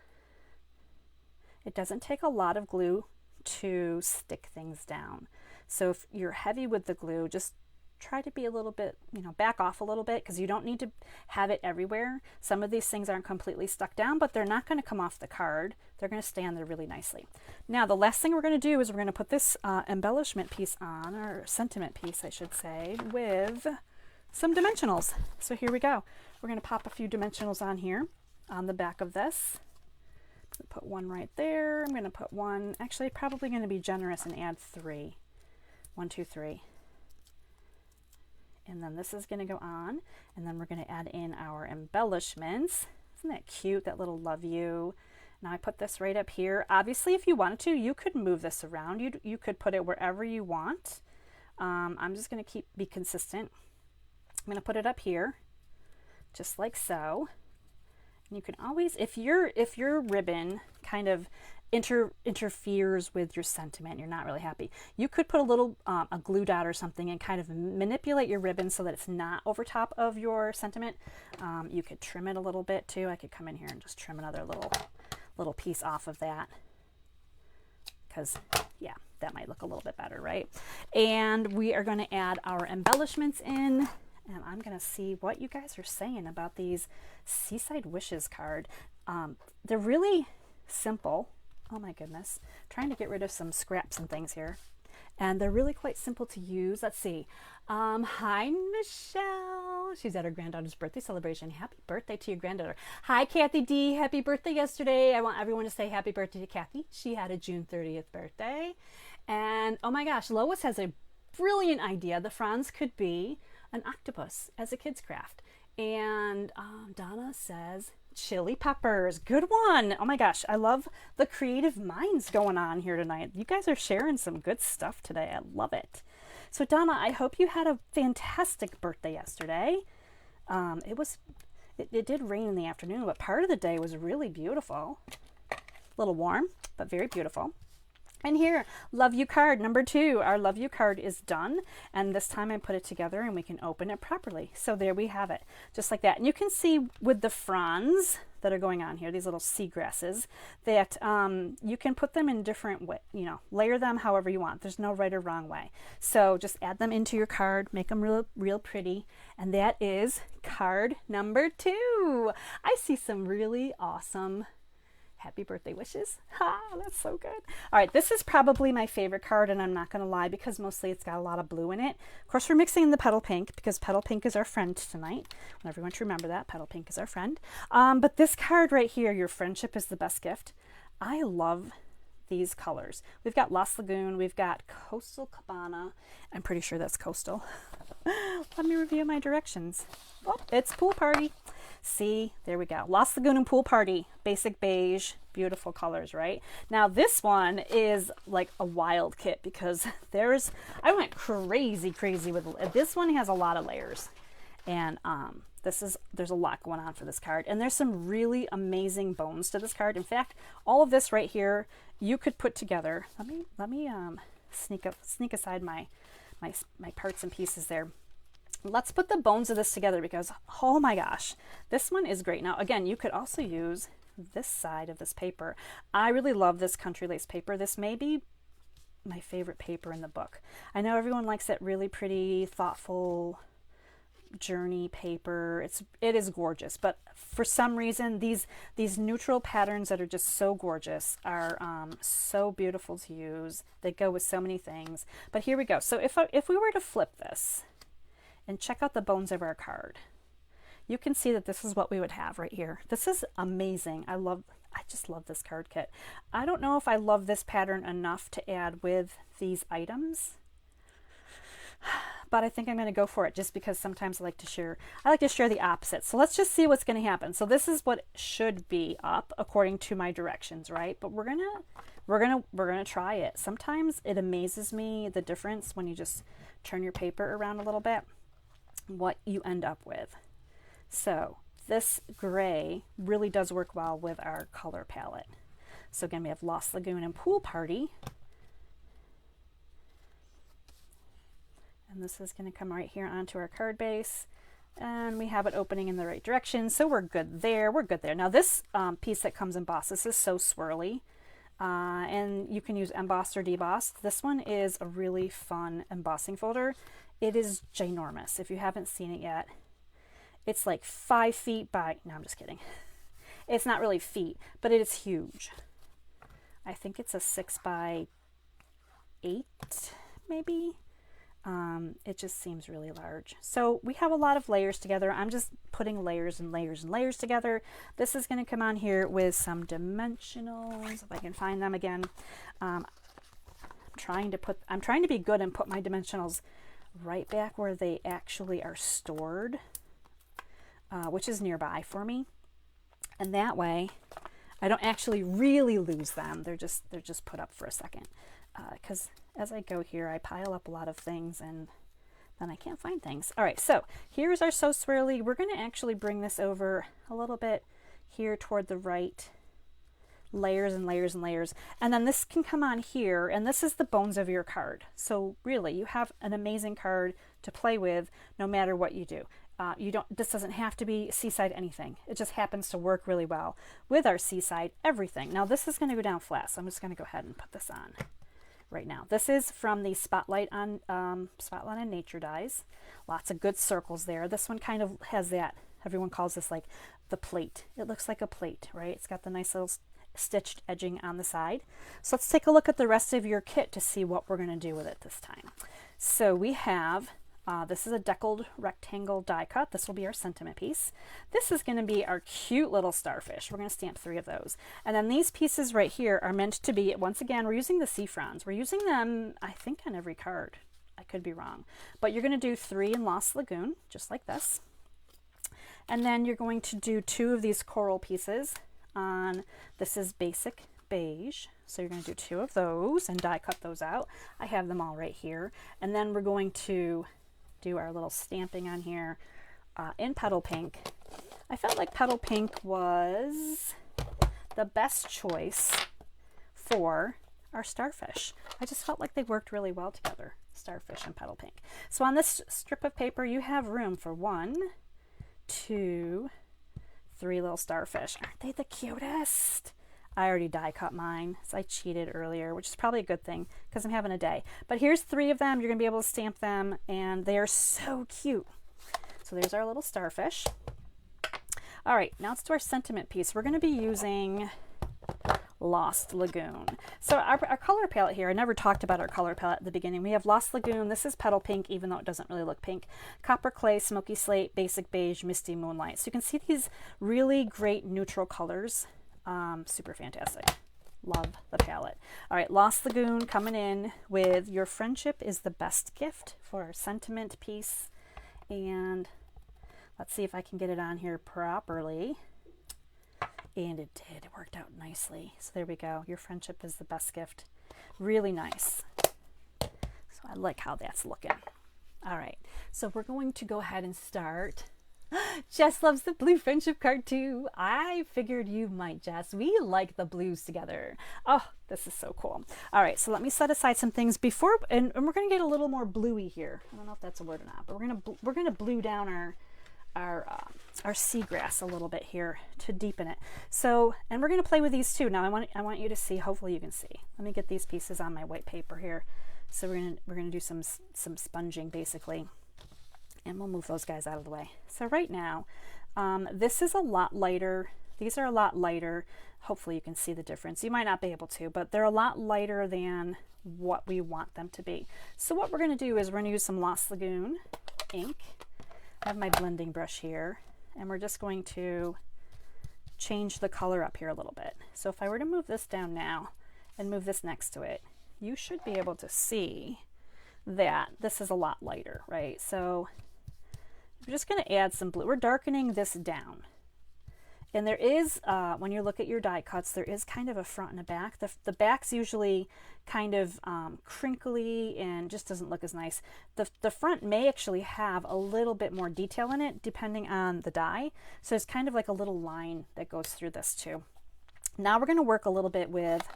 It doesn't take a lot of glue to stick things down. So if you're heavy with the glue, just try to be a little bit, you know, back off a little bit because you don't need to have it everywhere. Some of these things aren't completely stuck down, but they're not going to come off the card. They're going to stand there really nicely. Now, the last thing we're going to do is we're going to put this embellishment piece on, or sentiment piece, I should say, with some dimensionals. So here we go. We're going to pop a few dimensionals on here on the back of this. Put one right there. I'm going to put one, actually probably going to be generous and add 3. 1, 2, 3. And then this is going to go on, and then we're going to add in our embellishments. Isn't that cute, that little love you? Now I put this right up here. Obviously, if you wanted to, you could move this around. You could put it wherever you want. I'm just going to be consistent. I'm going to put it up here, just like so. And you can always, if your ribbon kind of interferes with your sentiment, you're not really happy, you could put a little a glue dot or something and kind of manipulate your ribbon so that it's not over top of your sentiment. You could trim it a little bit too. I could come in here and just trim another little piece off of that because yeah, that might look a little bit better, right? And we are going to add our embellishments in, and I'm going to see what you guys are saying about these Seaside Wishes card. They're really simple. Oh my goodness, trying to get rid of some scraps and things here. And they're really quite simple to use. Let's see. Hi, Michelle. She's at her granddaughter's birthday celebration. Happy birthday to your granddaughter. Hi, Kathy D. Happy birthday yesterday. I want everyone to say happy birthday to Kathy. She had a June 30th birthday. And oh my gosh, Lois has a brilliant idea. The fronds could be an octopus as a kid's craft. And Donna says chili peppers. Good one. Oh my gosh, I love the creative minds going on here tonight. You guys are sharing some good stuff today. I love it. So Donna, I hope you had a fantastic birthday yesterday. It did rain in the afternoon, but part of the day was really beautiful. A little warm, but very beautiful. And here, Love You card number 2. Our Love You card is done. And this time I put it together and we can open it properly. So there we have it, just like that. And you can see with the fronds that are going on here, these little seagrasses, that you can put them in different ways, you know, layer them however you want. There's no right or wrong way. So just add them into your card, make them real pretty. And that is card number 2. I see some really awesome happy birthday wishes. Ha, that's so good. All right, this is probably my favorite card, and I'm not going to lie because mostly it's got a lot of blue in it. Of course, we're mixing in the petal pink because petal pink is our friend tonight. I want everyone to remember that. Petal pink is our friend. But this card right here, your friendship is the best gift. I love these colors. We've got Lost Lagoon. We've got Coastal Cabana. I'm pretty sure that's coastal. Let me review my directions. Oh, it's Pool Party. See, there we go. Lost Lagoon and Pool Party. Basic beige, beautiful colors, right? Now this one is like a wild kit because I went crazy with this one. Has a lot of layers, and there's a lot going on for this card, and there's some really amazing bones to this card. In fact, all of this right here you could put together. Let me sneak aside my parts and pieces there. Let's put the bones of this together because, oh my gosh, this one is great. Now, again, you could also use this side of this paper. I really love this country lace paper. This may be my favorite paper in the book. I know everyone likes that really pretty, thoughtful journey paper. It is gorgeous, but for some reason, these neutral patterns that are just so gorgeous are so beautiful to use. They go with so many things. But here we go. So if we were to flip this, and check out the bones of our card, you can see that this is what we would have right here. This is amazing. I just love this card kit. I don't know if I love this pattern enough to add with these items. but I think I'm going to go for it just because sometimes I like to share the opposite. So let's just see what's going to happen. So this is what should be up according to my directions, right? But we're going to try it. Sometimes it amazes me the difference when you just turn your paper around a little bit, what you end up with. So this gray really does work well with our color palette. So again, we have Lost Lagoon and Pool Party. And this is going to come right here onto our card base. And we have it opening in the right direction. So we're good there. We're good there. Now this piece that comes embossed, this is so swirly. And you can use embossed or debossed. This one is a really fun embossing folder. It is ginormous. If you haven't seen it yet, it's like 5 feet by, no, I'm just kidding. It's not really feet, but it is huge. I think it's a 6 by 8, maybe. It just seems really large. So we have a lot of layers together. I'm just putting layers and layers and layers together. This is going to come on here with some dimensionals, if I can find them again. I'm trying to be good and put my dimensionals right back where they actually are stored, which is nearby for me. And that way I don't actually really lose them. They're just put up for a second. Because as I go here, I pile up a lot of things and then I can't find things. All right, so here's our So Swirly. We're going to actually bring this over a little bit here toward the right. Layers and layers and layers. And then this can come on here, and this is the bones of your card. So really, you have an amazing card to play with no matter what you do. This doesn't have to be Seaside anything. It just happens to work really well with our Seaside everything. Now this is going to go down flat, so I'm just going to go ahead and put this on right now. This is from the Spotlight on Nature dies. Lots of good circles there. This one kind of has that, everyone calls this like the plate. It looks like a plate, right? It's got the nice little stitched edging on the side. So let's take a look at the rest of your kit to see what we're going to do with it this time. So we have this is a deckled rectangle die cut. This will be our sentiment piece. This is going to be our cute little starfish. We're going to stamp 3 of those. And then these pieces right here are meant to be, once again, we're using the sea fronds. We're using them, I think, on every card. I could be wrong. But you're going to do 3 in Lost Lagoon, just like this. And then you're going to do 2 of these coral pieces on, this is Basic Beige. So you're going to do 2 of those and die cut those out. I have them all right here. And then we're going to do our little stamping on here in Petal Pink. I felt like Petal Pink was the best choice for our starfish. I just felt like they worked really well together, starfish and Petal Pink. So on this strip of paper, you have room for 1, 2, 3 little starfish. Aren't they the cutest? I already die cut mine, so I cheated earlier, which is probably a good thing because I'm having a day. But here's 3 of them. You're going to be able to stamp them, and they are so cute. So there's our little starfish. All right, now let's do our sentiment piece. We're going to be using Lost Lagoon. So our color palette here, I never talked about our color palette at the beginning. We have Lost Lagoon. This is Petal Pink, even though it doesn't really look pink. Copper Clay, Smoky Slate, Basic Beige, Misty Moonlight. So you can see these really great neutral colors. Super fantastic. Love the palette. All right, Lost Lagoon coming in with Your Friendship is the Best Gift for our sentiment piece. And let's see if I can get it on here properly. And it did. It worked out nicely. So there we go. Your friendship is the best gift. Really nice. So I like how that's looking. All right. So we're going to go ahead and start. Jess loves the blue friendship card too. I figured you might, Jess. We like the blues together. Oh, this is so cool. All right, so let me set aside some things before, and we're going to get a little more bluey here. I don't know if that's a word or not, but we're going to blue down our seagrass a little bit here to deepen it. So, and we're going to play with these too. Now I want you to see. Hopefully you can see. Let me get these pieces on my white paper here. So we're going to do some sponging basically. And we'll move those guys out of the way. So right now, this is a lot lighter. These are a lot lighter. Hopefully you can see the difference. You might not be able to, but they're a lot lighter than what we want them to be. So what we're going to do is we're going to use some Lost Lagoon ink. I have my blending brush here, and we're just going to change the color up here a little bit. So if I were to move this down now and move this next to it, you should be able to see that this is a lot lighter, right? So we're just going to add some blue. We're darkening this down. And there is, when you look at your die cuts, there is kind of a front and a back. The back's usually kind of crinkly and just doesn't look as nice. The front may actually have a little bit more detail in it, depending on the die. So it's kind of like a little line that goes through this too. Now we're going to work a little bit with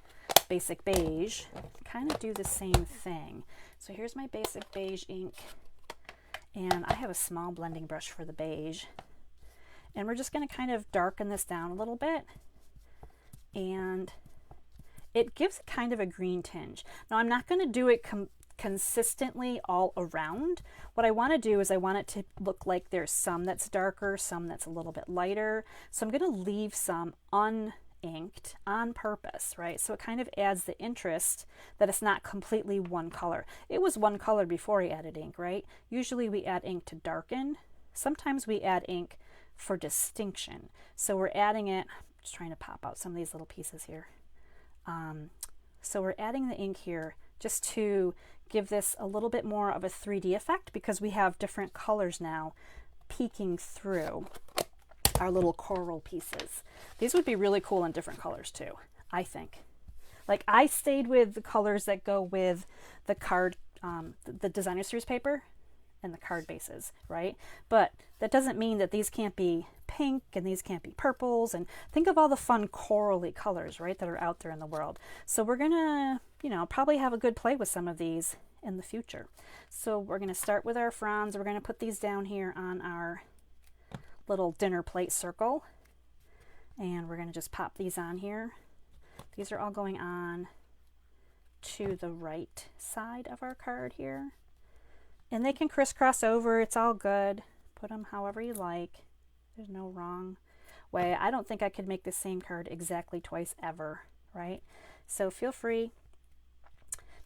Basic Beige, kind of do the same thing. So here's my Basic Beige ink, and I have a small blending brush for the beige. And we're just going to kind of darken this down a little bit, and it gives kind of a green tinge. Now I'm not going to do it consistently all around. What I want to do is I want it to look like there's some that's darker, some that's a little bit lighter. So I'm going to leave some uninked on purpose, right? So it kind of adds the interest that it's not completely one color. It was one color before I added ink, right? Usually we add ink to darken. Sometimes we add ink for distinction. So we're adding it, I'm just trying to pop out some of these little pieces here. So we're adding the ink here just to give this a little bit more of a 3D effect, because we have different colors now peeking through our little coral pieces. These would be really cool in different colors too, I think. Like I stayed with the colors that go with the card, the designer series paper and the card bases, right? But that doesn't mean that these can't be pink and these can't be purples, and think of all the fun corally colors, right, that are out there in the world. So we're gonna, you know, probably have a good play with some of these in the future. So we're gonna start with our fronds. We're gonna put these down here on our little dinner plate circle, and we're gonna just pop these on here. These are all going on to the right side of our card here. And they can crisscross over, it's all good. Put them however you like. There's no wrong way. I don't think I could make the same card exactly twice ever, right? So feel free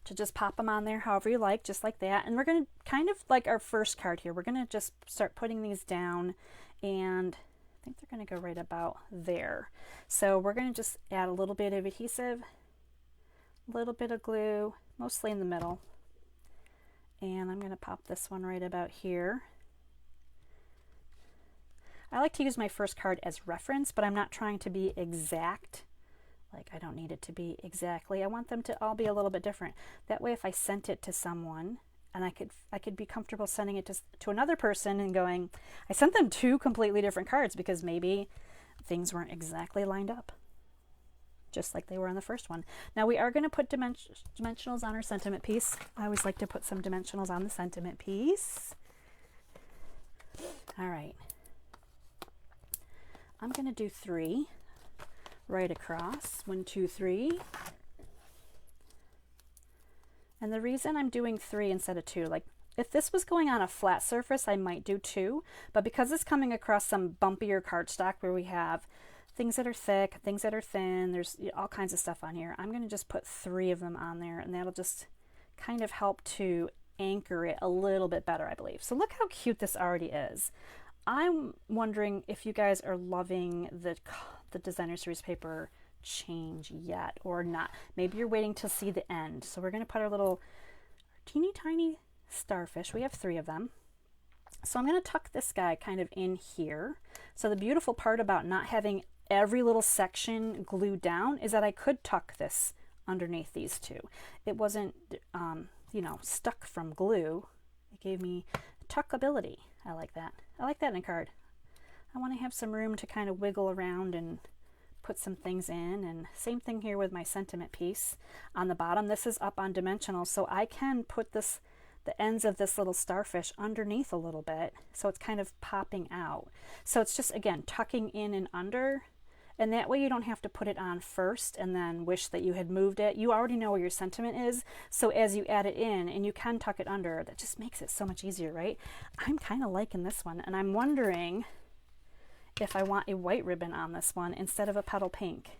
to just pop them on there however you like, just like that. And we're going to kind of like our first card here, we're going to just start putting these down, and I think they're going to go right about there. So we're going to just add a little bit of adhesive, a little bit of glue, mostly in the middle. And I'm going to pop this one right about here. I like to use my first card as reference, but I'm not trying to be exact. Like I don't need it to be exactly. I want them to all be a little bit different. That way if I sent it to someone, and I could be comfortable sending it to another person and going, I sent them two completely different cards because maybe things weren't exactly lined up, just like they were on the first one. Now we are going to put dimensionals on our sentiment piece. I always like to put some dimensionals on the sentiment piece. All right. I'm going to do 3 right across. 1, 2, 3. And the reason I'm doing 3 instead of 2, like if this was going on a flat surface, I might do 2, but because it's coming across some bumpier cardstock where we have things that are thick, things that are thin, there's all kinds of stuff on here, I'm going to just put 3 of them on there, and that'll just kind of help to anchor it a little bit better, I believe. So look how cute this already is. I'm wondering if you guys are loving the designer series paper change yet or not. Maybe you're waiting to see the end. So we're going to put our little teeny tiny starfish. We have 3 of them. So I'm going to tuck this guy kind of in here. So the beautiful part about not having every little section glued down is that I could tuck this underneath these 2. It wasn't, you know, stuck from glue. It gave me tuckability. I like that. I like that in a card. I want to have some room to kind of wiggle around and put some things in. And same thing here with my sentiment piece on the bottom. This is up on dimensional, so I can put the ends of this little starfish underneath a little bit, so it's kind of popping out. So it's just, again, tucking in and under, and that way you don't have to put it on first and then wish that you had moved it. You already know where your sentiment is, so as you add it in, and you can tuck it under, that just makes it so much easier, right? I'm kind of liking this one, and I'm wondering if I want a white ribbon on this one instead of a petal pink.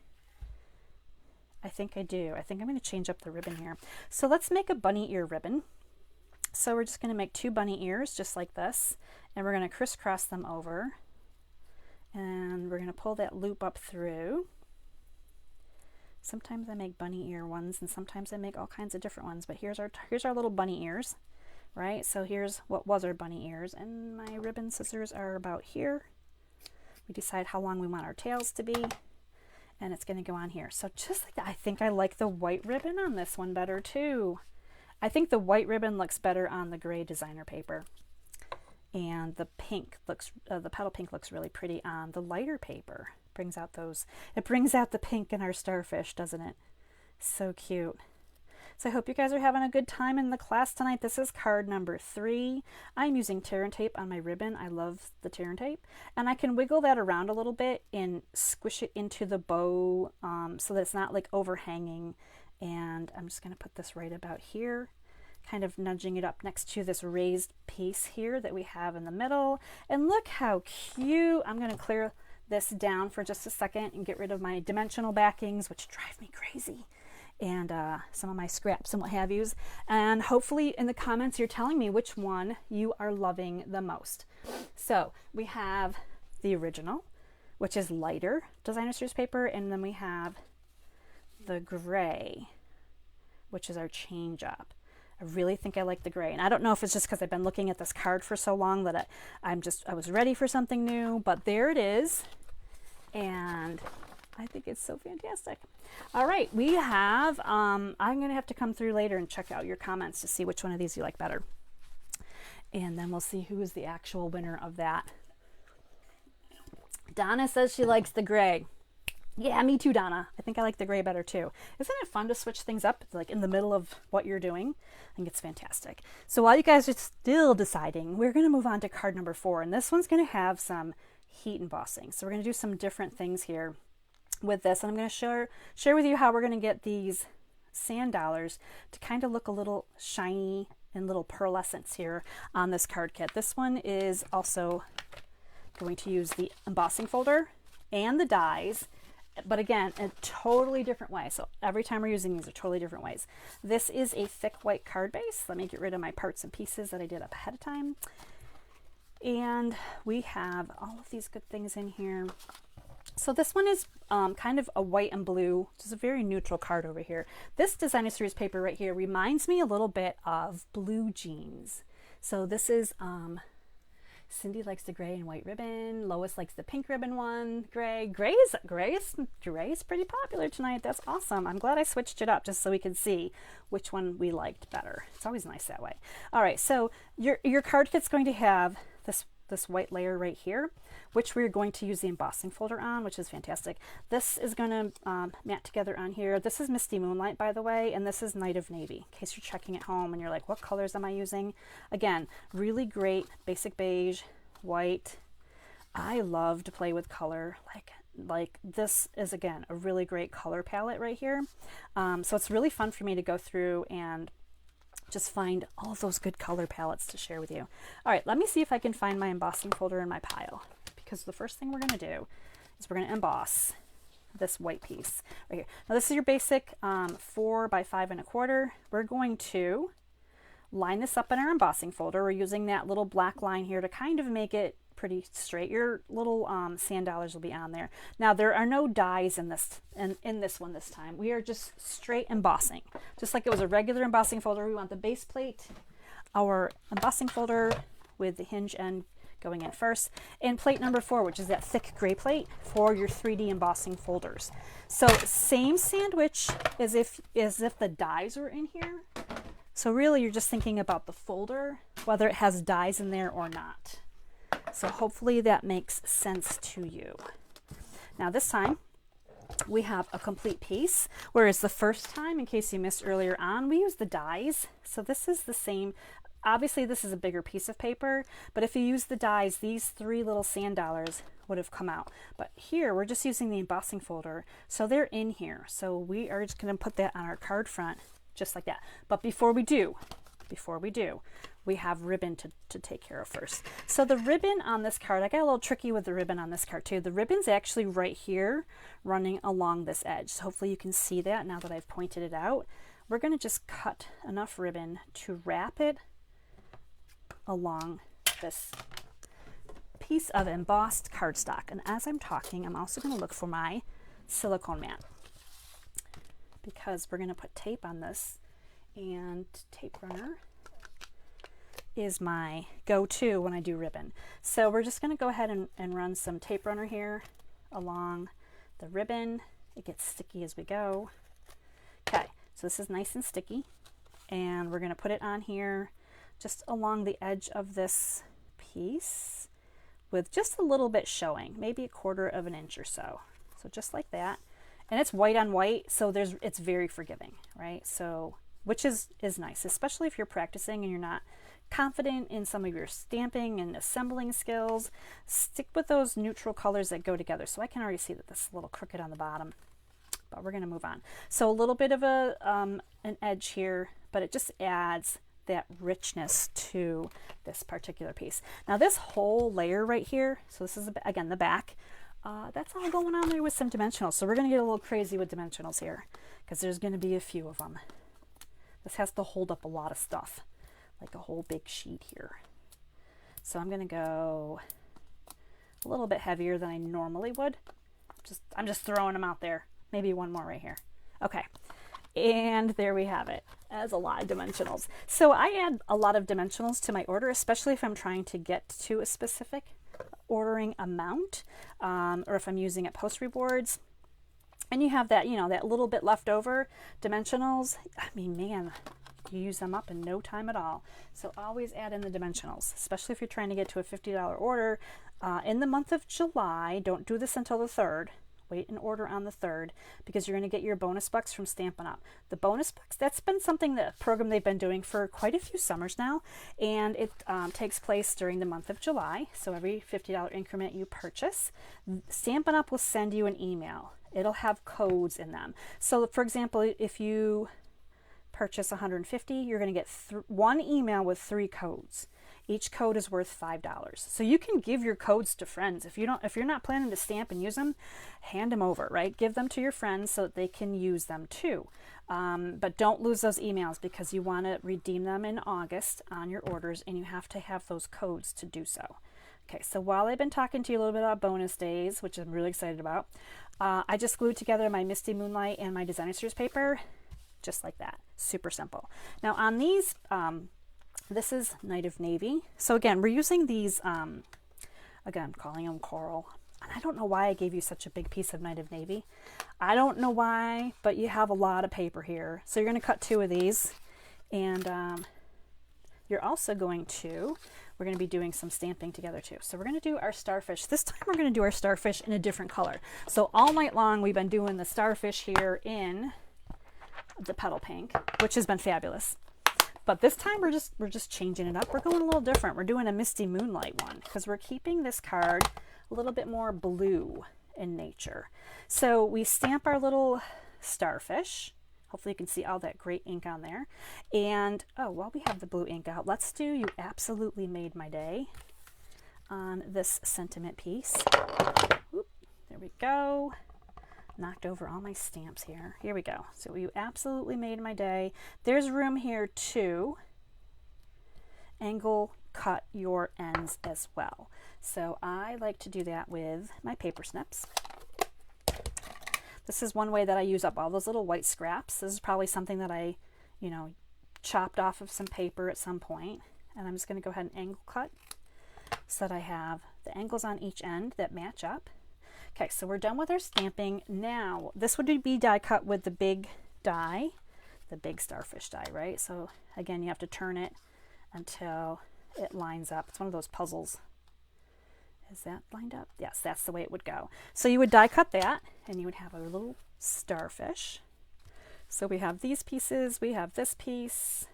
I think I do. I think I'm going to change up the ribbon here. So let's make a bunny ear ribbon. So we're just going to make 2 bunny ears just like this, and we're going to crisscross them over, and we're going to pull that loop up through. Sometimes I make bunny ear ones, and sometimes I make all kinds of different ones, but here's our little bunny ears. right? So here's what was our bunny ears, and my ribbon scissors are about here. We decide how long we want our tails to be, and it's going to go on here. So just like that, I think I like the white ribbon on this one better too. I think the white ribbon looks better on the gray designer paper, and the pink looks, the petal pink looks really pretty on the lighter paper. Brings out those, it brings out the pink in our starfish, doesn't it? So cute. So I hope you guys are having a good time in the class tonight. This is card number 3. I'm using tear and tape on my ribbon. I love the tear and tape. And I can wiggle that around a little bit and squish it into the bow so that it's not like overhanging. And I'm just going to put this right about here, kind of nudging it up next to this raised piece here that we have in the middle. And look how cute. I'm going to clear this down for just a second and get rid of my dimensional backings, which drive me crazy, and some of my scraps and what have yous. And hopefully in the comments you're telling me which one you are loving the most. So we have the original, which is lighter designer series paper, and then we have the gray, which is our change up. I really think I like the gray, and I don't know if it's just because I've been looking at this card for so long that I was ready for something new, but there it is, and I think it's so fantastic. All right, we have, I'm going to have to come through later and check out your comments to see which one of these you like better. And then we'll see who is the actual winner of that. Donna says she likes the gray. Yeah, me too, Donna. I think I like the gray better too. Isn't it fun to switch things up like in the middle of what you're doing? I think it's fantastic. So while you guys are still deciding, we're going to move on to card number 4. And this one's going to have some heat embossing. So we're going to do some different things here with this. And I'm going to share with you how we're going to get these sand dollars to kind of look a little shiny and little pearlescence here on this card kit. This one is also going to use the embossing folder and the dies, but again, a totally different way. So every time we're using these are totally different ways. This is a thick white card base. Let me get rid of my parts and pieces that I did up ahead of time. And we have all of these good things in here. So this one is kind of a white and blue. This is a very neutral card over here. This designer series paper right here reminds me a little bit of Blue Jeans. So this is Cindy likes the gray and white ribbon. Lois likes the pink ribbon one. Gray is pretty popular tonight. That's awesome. I'm glad I switched it up just so we could see which one we liked better. It's always nice that way. All right, so your card kit's going to have this white layer right here, which we're going to use the embossing folder on, which is fantastic. This is going to mat together on here. This is Misty Moonlight, by the way, and this is Night of Navy, in case you're checking at home and you're like, what colors am I using? Again, really great basic beige, white. I love to play with color. Like this is, again, a really great color palette right here. So it's really fun for me to go through and just find all of those good color palettes to share with you. All right, let me see if I can find my embossing folder in my pile, because the first thing we're going to do is we're going to emboss this white piece right here. Now this is your basic 4 by 5 1/4. We're going to line this up in our embossing folder. We're using that little black line here to kind of make it pretty straight. Your little sand dollars will be on there. Now there are no dies in this one this time. We are just straight embossing, just like it was a regular embossing folder. We want the base plate, our embossing folder with the hinge end going in first, and plate number 4, which is that thick gray plate for your 3D embossing folders. So same sandwich as if the dies were in here. So really you're just thinking about the folder, whether it has dies in there or not. So hopefully that makes sense to you. Now this time we have a complete piece, whereas the first time, in case you missed earlier on, we used the dies. So this is the same. Obviously this is a bigger piece of paper, but if you use the dies, these 3 little sand dollars would have come out. But here we're just using the embossing folder, so they're in here. So we are just going to put that on our card front just like that. But before we do, we have ribbon to take care of first. So the ribbon on this card, I got a little tricky with the ribbon on this card too. The ribbon's actually right here running along this edge. So hopefully you can see that now that I've pointed it out. We're going to just cut enough ribbon to wrap it along this piece of embossed cardstock. And as I'm talking, I'm also going to look for my silicone mat, because we're going to put tape on this, and tape runner. is my go-to when I do ribbon. So we're just going to go ahead and run some tape runner here along the ribbon. It gets sticky as we go. Okay, so this is nice and sticky, and we're going to put it on here just along the edge of this piece with just a little bit showing, maybe 1/4 of an inch or so. So just like that. And it's white on white, so it's very forgiving, right? So, which is nice, especially if you're practicing and you're not confident in some of your stamping and assembling skills. Stick with those neutral colors that go together. So I can already see that this is a little crooked on the bottom, but we're going to move on. So a little bit of an edge here, but it just adds that richness to this particular piece. Now this whole layer right here, so this is again the back, that's all going on there with some dimensionals. So we're going to get a little crazy with dimensionals here because there's going to be a few of them. This has to hold up a lot of stuff, like a whole big sheet here. So I'm going to go a little bit heavier than I normally would. I'm just throwing them out there. Maybe one more right here. Okay. And there we have it. That's a lot of dimensionals. So I add a lot of dimensionals to my order, especially if I'm trying to get to a specific ordering amount, or if I'm using it post rewards. And you have that, you know, that little bit left over dimensionals. I mean, man, you use them up in no time at all. So always add in the dimensionals, especially if you're trying to get to a $50 order. In the month of July, don't do this until the 3rd. Wait and order on the 3rd because you're going to get your bonus bucks from Stampin' Up. The bonus bucks, that's been something, that program they've been doing for quite a few summers now, and it takes place during the month of July. So every $50 increment you purchase, Stampin' Up will send you an email. It'll have codes in them. So for example, if you purchase 150, you're going to get one email with 3 codes. Each code is worth $5. So you can give your codes to friends. If you're not planning to stamp and use them, hand them over, right? Give them to your friends so that they can use them too. But don't lose those emails because you want to redeem them in August on your orders, and you have to have those codes to do so. Okay, so while I've been talking to you a little bit about bonus days, which I'm really excited about, I just glued together my Misty Moonlight and my Designer Series paper, just like that. Super simple. Now on these, this is Night of Navy. So again, we're using these, again, I'm calling them coral. And I don't know why I gave you such a big piece of Night of Navy. I don't know why, but you have a lot of paper here. So you're going to cut 2 of these. And you're also going to, we're going to be doing some stamping together too. So we're going to do our starfish. This time we're going to do our starfish in a different color. So all night long we've been doing the starfish here in the petal pink, which has been fabulous. But this time we're just changing it up. We're going a little different. We're doing a Misty Moonlight one because we're keeping this card a little bit more blue in nature. So we stamp our little starfish. Hopefully you can see all that great ink on there. And oh, while we have the blue ink out, let's do You Absolutely Made My Day on this sentiment piece. Oop, there we go. Knocked over all my stamps here. Here we go. So You Absolutely Made My Day. There's room here to angle cut your ends as well. So I like to do that with my paper snips. This is one way that I use up all those little white scraps. This is probably something that I, you know, chopped off of some paper at some point. And I'm just going to go ahead and angle cut so that I have the angles on each end that match up. Okay, so we're done with our stamping. Now, this would be die cut with the big die, the big starfish die, right? So again, you have to turn it until it lines up. It's one of those puzzles. Is that lined up? Yes, that's the way it would go. So you would die cut that, and you would have a little starfish. So we have these pieces, we have this piece,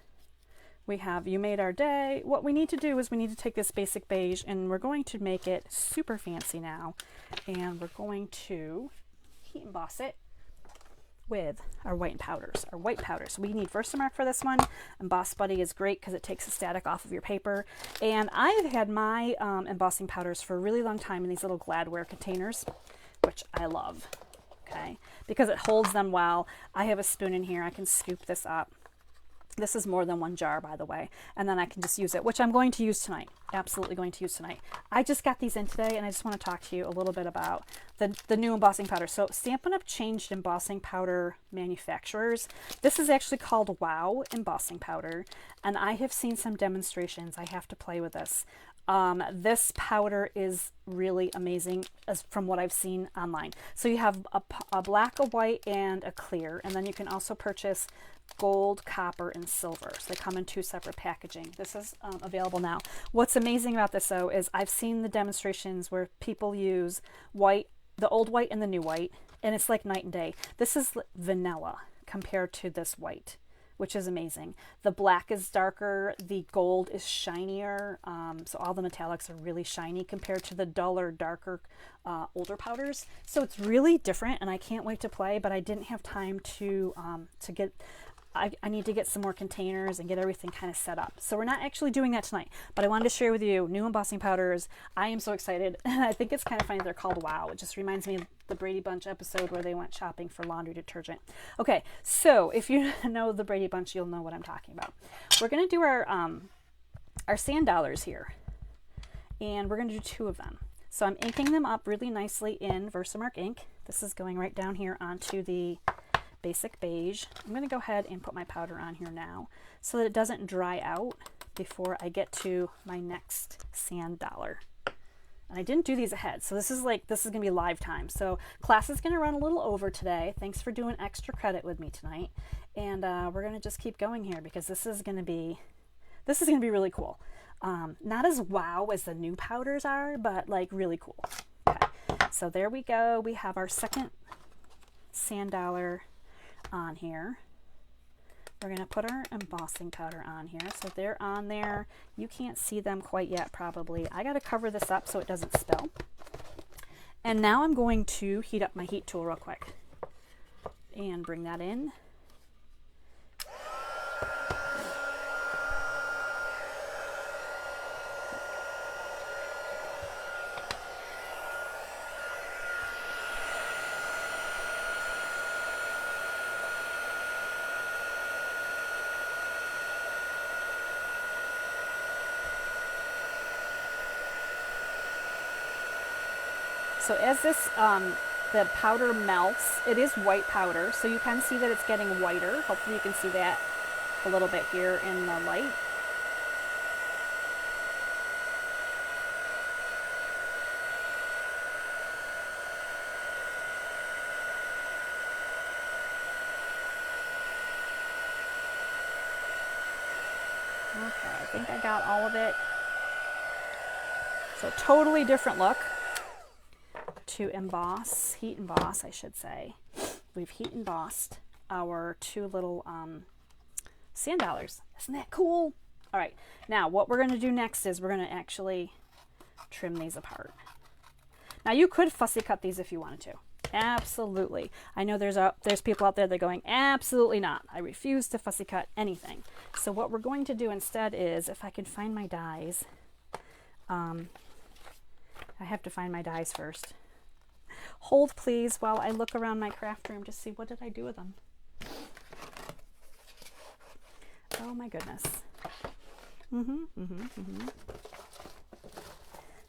we have You Made Our Day. What we need to do is we need to take this basic beige, and we're going to make it super fancy now. And we're going to heat emboss it with our white powders. Our white powders. We need Versamark for this one. Emboss Buddy is great because it takes the static off of your paper. And I've had my embossing powders for a really long time in these little Gladware containers, which I love, okay, because it holds them well. I have a spoon in here. I can scoop this up. This is more than one jar, by the way, and then I can just use it, which I'm going to use tonight. Absolutely going to use tonight. I just got these in today, and I just want to talk to you a little bit about the new embossing powder. So Stampin' Up! Changed embossing powder manufacturers. This is actually called Wow embossing powder, and I have seen some demonstrations. I have to play with this. This powder is really amazing as from what I've seen online. So you have a black, a white, and a clear, and then you can also purchase gold, copper, and silver. So they come in 2 separate packaging. This is available now. What's amazing about this though is I've seen the demonstrations where people use white, the old white and the new white, and it's like night and day. This is vanilla compared to this white, which is amazing. The black is darker, the gold is shinier, so all the metallics are really shiny compared to the duller, darker, older powders. So it's really different, and I can't wait to play, but I didn't have time to get, I need to get some more containers and get everything kind of set up. So we're not actually doing that tonight, but I wanted to share with you new embossing powders. I am so excited, and I think it's kind of funny they're called Wow. It just reminds me of the Brady Bunch episode where they went shopping for laundry detergent. Okay, so if you know the Brady Bunch, you'll know what I'm talking about. We're going to do our sand dollars here, and we're going to do 2 of them. So I'm inking them up really nicely in Versamark ink. This is going right down here onto the basic beige. I'm going to go ahead and put my powder on here now so that it doesn't dry out before I get to my next sand dollar. And I didn't do these ahead, so this is going to be live time. So class is going to run a little over today. Thanks for doing extra credit with me tonight. And we're going to just keep going here because this is going to be really cool. Not as wow as the new powders are, but like really cool. Okay, so there we go. We have our second sand dollar on here. We're going to put our embossing powder on here. So they're on there. You can't see them quite yet probably. I got to cover this up so it doesn't spill. And now I'm going to heat up my heat tool real quick and bring that in. So as this, the powder melts, it is white powder, so you can see that it's getting whiter. Hopefully you can see that a little bit here in the light. Okay, I think I got all of it. So totally different look. To emboss, heat emboss, I should say. We've heat embossed our 2 little sand dollars. Isn't that cool? All right, now what we're going to do next is we're going to actually trim these apart. Now you could fussy cut these if you wanted to. Absolutely. I know there's people out there that are going, absolutely not. I refuse to fussy cut anything. So what we're going to do instead is, if I can find my dies, I have to find my dies first. Hold please while I look around my craft room to see what did I do with them. Oh my goodness.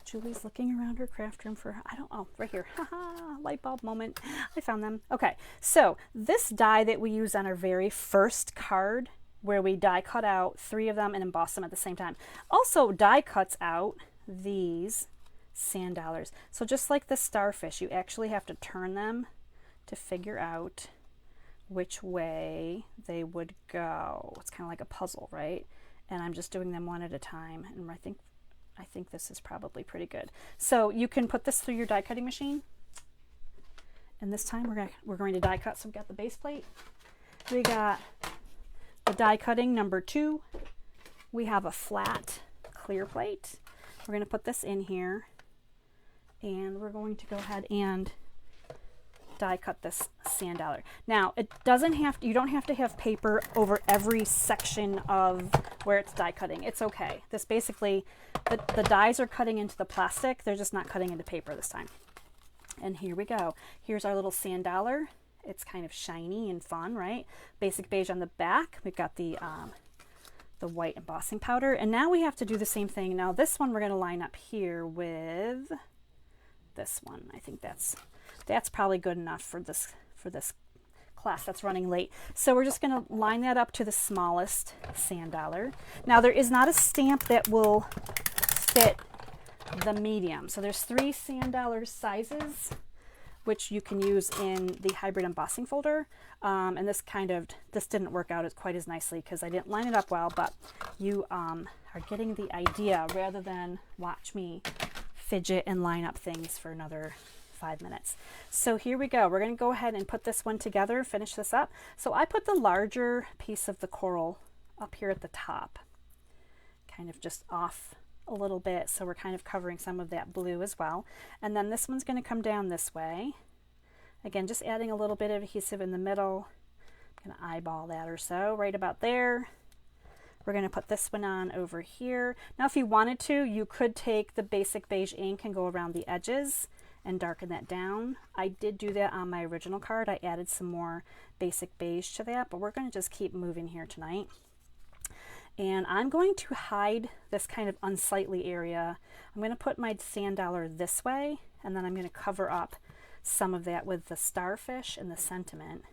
Julie's looking around her craft room for, oh, right here. Haha, light bulb moment. I found them. Okay, so this die that we use on our very first card, where we die cut out 3 of them and emboss them at the same time, also die cuts out these sand dollars. So just like the starfish, you actually have to turn them to figure out which way they would go. It's kind of like a puzzle, right? And I'm just doing them one at a time, and I think this is probably pretty good. So you can put this through your die cutting machine, and this time we're going to die cut. So we've got the base plate, we got the die cutting number 2, we have a flat clear plate. We're going to put this in here, and we're going to go ahead and die cut this sand dollar. Now it doesn't have to, you don't have to have paper over every section of where it's die cutting. It's okay. This basically, the dies are cutting into the plastic, they're just not cutting into paper this time. And here we go. Here's our little sand dollar, It's kind of shiny and fun, right? Basic beige on the back. We've got the white embossing powder. And now we have to do the same thing. Now this one we're going to line up here with this one. I think that's probably good enough for this class that's running late. So we're just going to line that up to the smallest sand dollar. Now there is not a stamp that will fit the medium. So there's 3 sand dollar sizes, which you can use in the hybrid embossing folder. And this didn't work out quite as nicely because I didn't line it up well, but you are getting the idea rather than watch me fidget and line up things for another 5 minutes. So here we go. We're going to go ahead and put this one together, finish this up. So I put the larger piece of the coral up here at the top, kind of just off a little bit, so we're kind of covering some of that blue as well. And then this one's going to come down this way. Again, just adding a little bit of adhesive in the middle. I'm going to eyeball that or so, right about there. We're going to put this one on over here. Now if you wanted to, you could take the basic beige ink and go around the edges and darken that down. I did do that on my original card. I added some more basic beige to that, but we're going to just keep moving here tonight. And I'm going to hide this kind of unsightly area. I'm going to put my sand dollar this way, and then I'm going to cover up some of that with the starfish and the sentiment.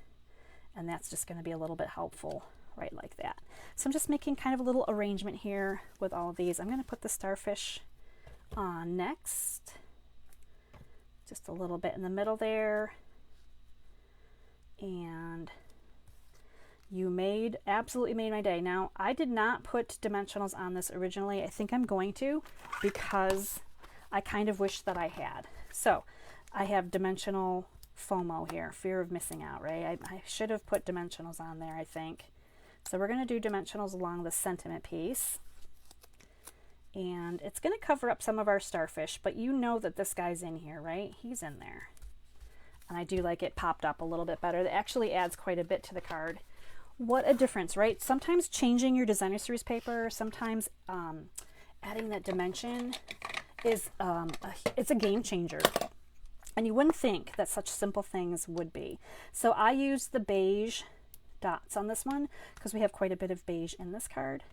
And that's just going to be a little bit helpful, right like that. So I'm just making kind of a little arrangement here with all of these. I'm going to put the starfish on next. Just a little bit in the middle there. And you absolutely made my day. Now, I did not put dimensionals on this originally. I think I'm going to, because I kind of wish that I had. So I have dimensional FOMO here, fear of missing out, right? I should have put dimensionals on there, I think. So we're going to do dimensionals along the sentiment piece. And it's going to cover up some of our starfish, but you know that this guy's in here, right? He's in there. And I do like it popped up a little bit better. That actually adds quite a bit to the card. What a difference, right? Sometimes changing your designer series paper, sometimes adding that dimension is it's a game changer. And you wouldn't think that such simple things would be. So I used the beige dots on this one because we have quite a bit of beige in this card.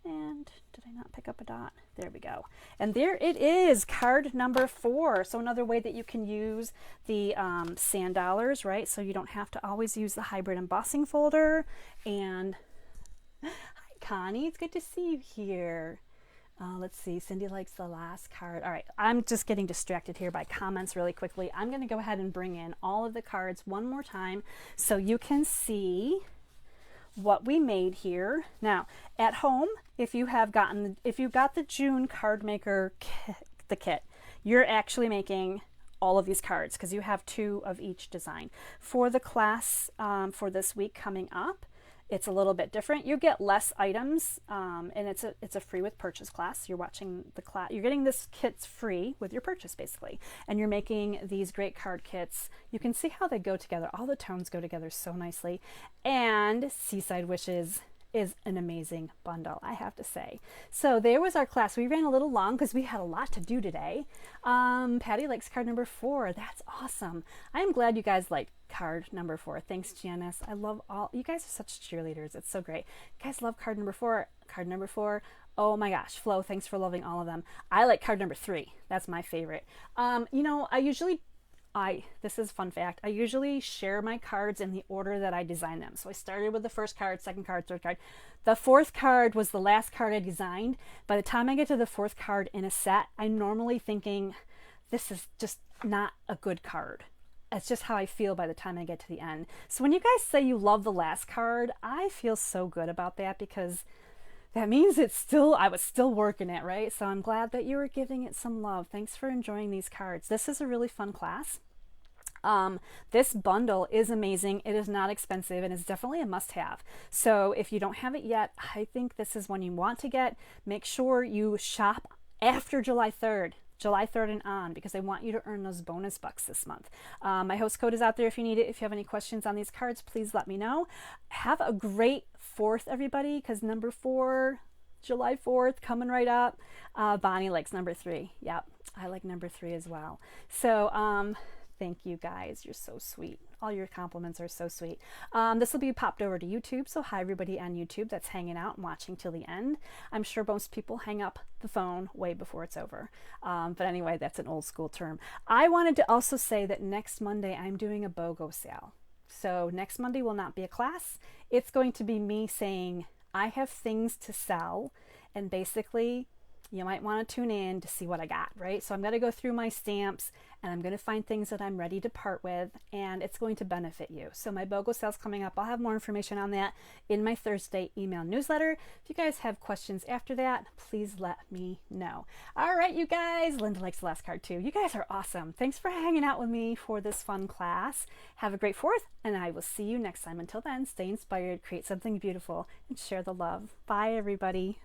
And did I not pick up a dot? There we go. And there it is, card number 4. So another way that you can use the sand dollars, right? So you don't have to always use the hybrid embossing folder. And hi, Connie, it's good to see you here. Let's see, Cindy likes the last card. All right, I'm just getting distracted here by comments really quickly. I'm going to go ahead and bring in all of the cards one more time so you can see what we made here. Now, at home, if you got the June card maker kit, you're actually making all of these cards because you have 2 of each design. For the class for this week coming up, it's a little bit different. You get less items, and it's a free with purchase class. You're watching the class. You're getting this kits free with your purchase, basically, and you're making these great card kits. You can see how they go together. All the tones go together so nicely, and Seaside Wishes is an amazing bundle, I have to say. So there was our class. We ran a little long because we had a lot to do today. Patty likes card number 4. That's awesome. I'm glad you guys like card number 4. Thanks, Janice. I love all, you guys are such cheerleaders. It's so great. You guys love card number 4. Card number 4. Oh my gosh, Flo, thanks for loving all of them. I like card number 3. That's my favorite. You know, this is a fun fact. I usually share my cards in the order that I design them. So I started with the first card, second card, third card. The 4th card was the last card I designed. By the time I get to the 4th card in a set, I'm normally thinking, this is just not a good card. It's just how I feel by the time I get to the end. So when you guys say you love the last card, I feel so good about that because that means I was still working it, right? So I'm glad that you were giving it some love. Thanks for enjoying these cards. This is a really fun class. This bundle is amazing. It is not expensive and it's definitely a must-have. So if you don't have it yet, I think this is one you want to get. Make sure you shop after July 3rd. July 3rd and on, because I want you to earn those bonus bucks this month. My host code is out there if you need it. If you have any questions on these cards, please let me know. Have a great 4th, everybody, because number 4, July 4th, coming right up. Bonnie likes number 3. Yep, I like number 3 as well. So Thank you guys. You're so sweet. All your compliments are so sweet. This will be popped over to YouTube. So hi everybody on YouTube that's hanging out and watching till the end. I'm sure most people hang up the phone way before it's over. But anyway, that's an old school term. I wanted to also say that next Monday I'm doing a BOGO sale. So next Monday will not be a class. It's going to be me saying, I have things to sell, and basically you might want to tune in to see what I got, right? So I'm going to go through my stamps and I'm going to find things that I'm ready to part with, and it's going to benefit you. So my BOGO sale's coming up. I'll have more information on that in my Thursday email newsletter. If you guys have questions after that, please let me know. All right, you guys, Linda likes the last card too. You guys are awesome. Thanks for hanging out with me for this fun class. Have a great 4th, and I will see you next time. Until then, stay inspired, create something beautiful, and share the love. Bye, everybody.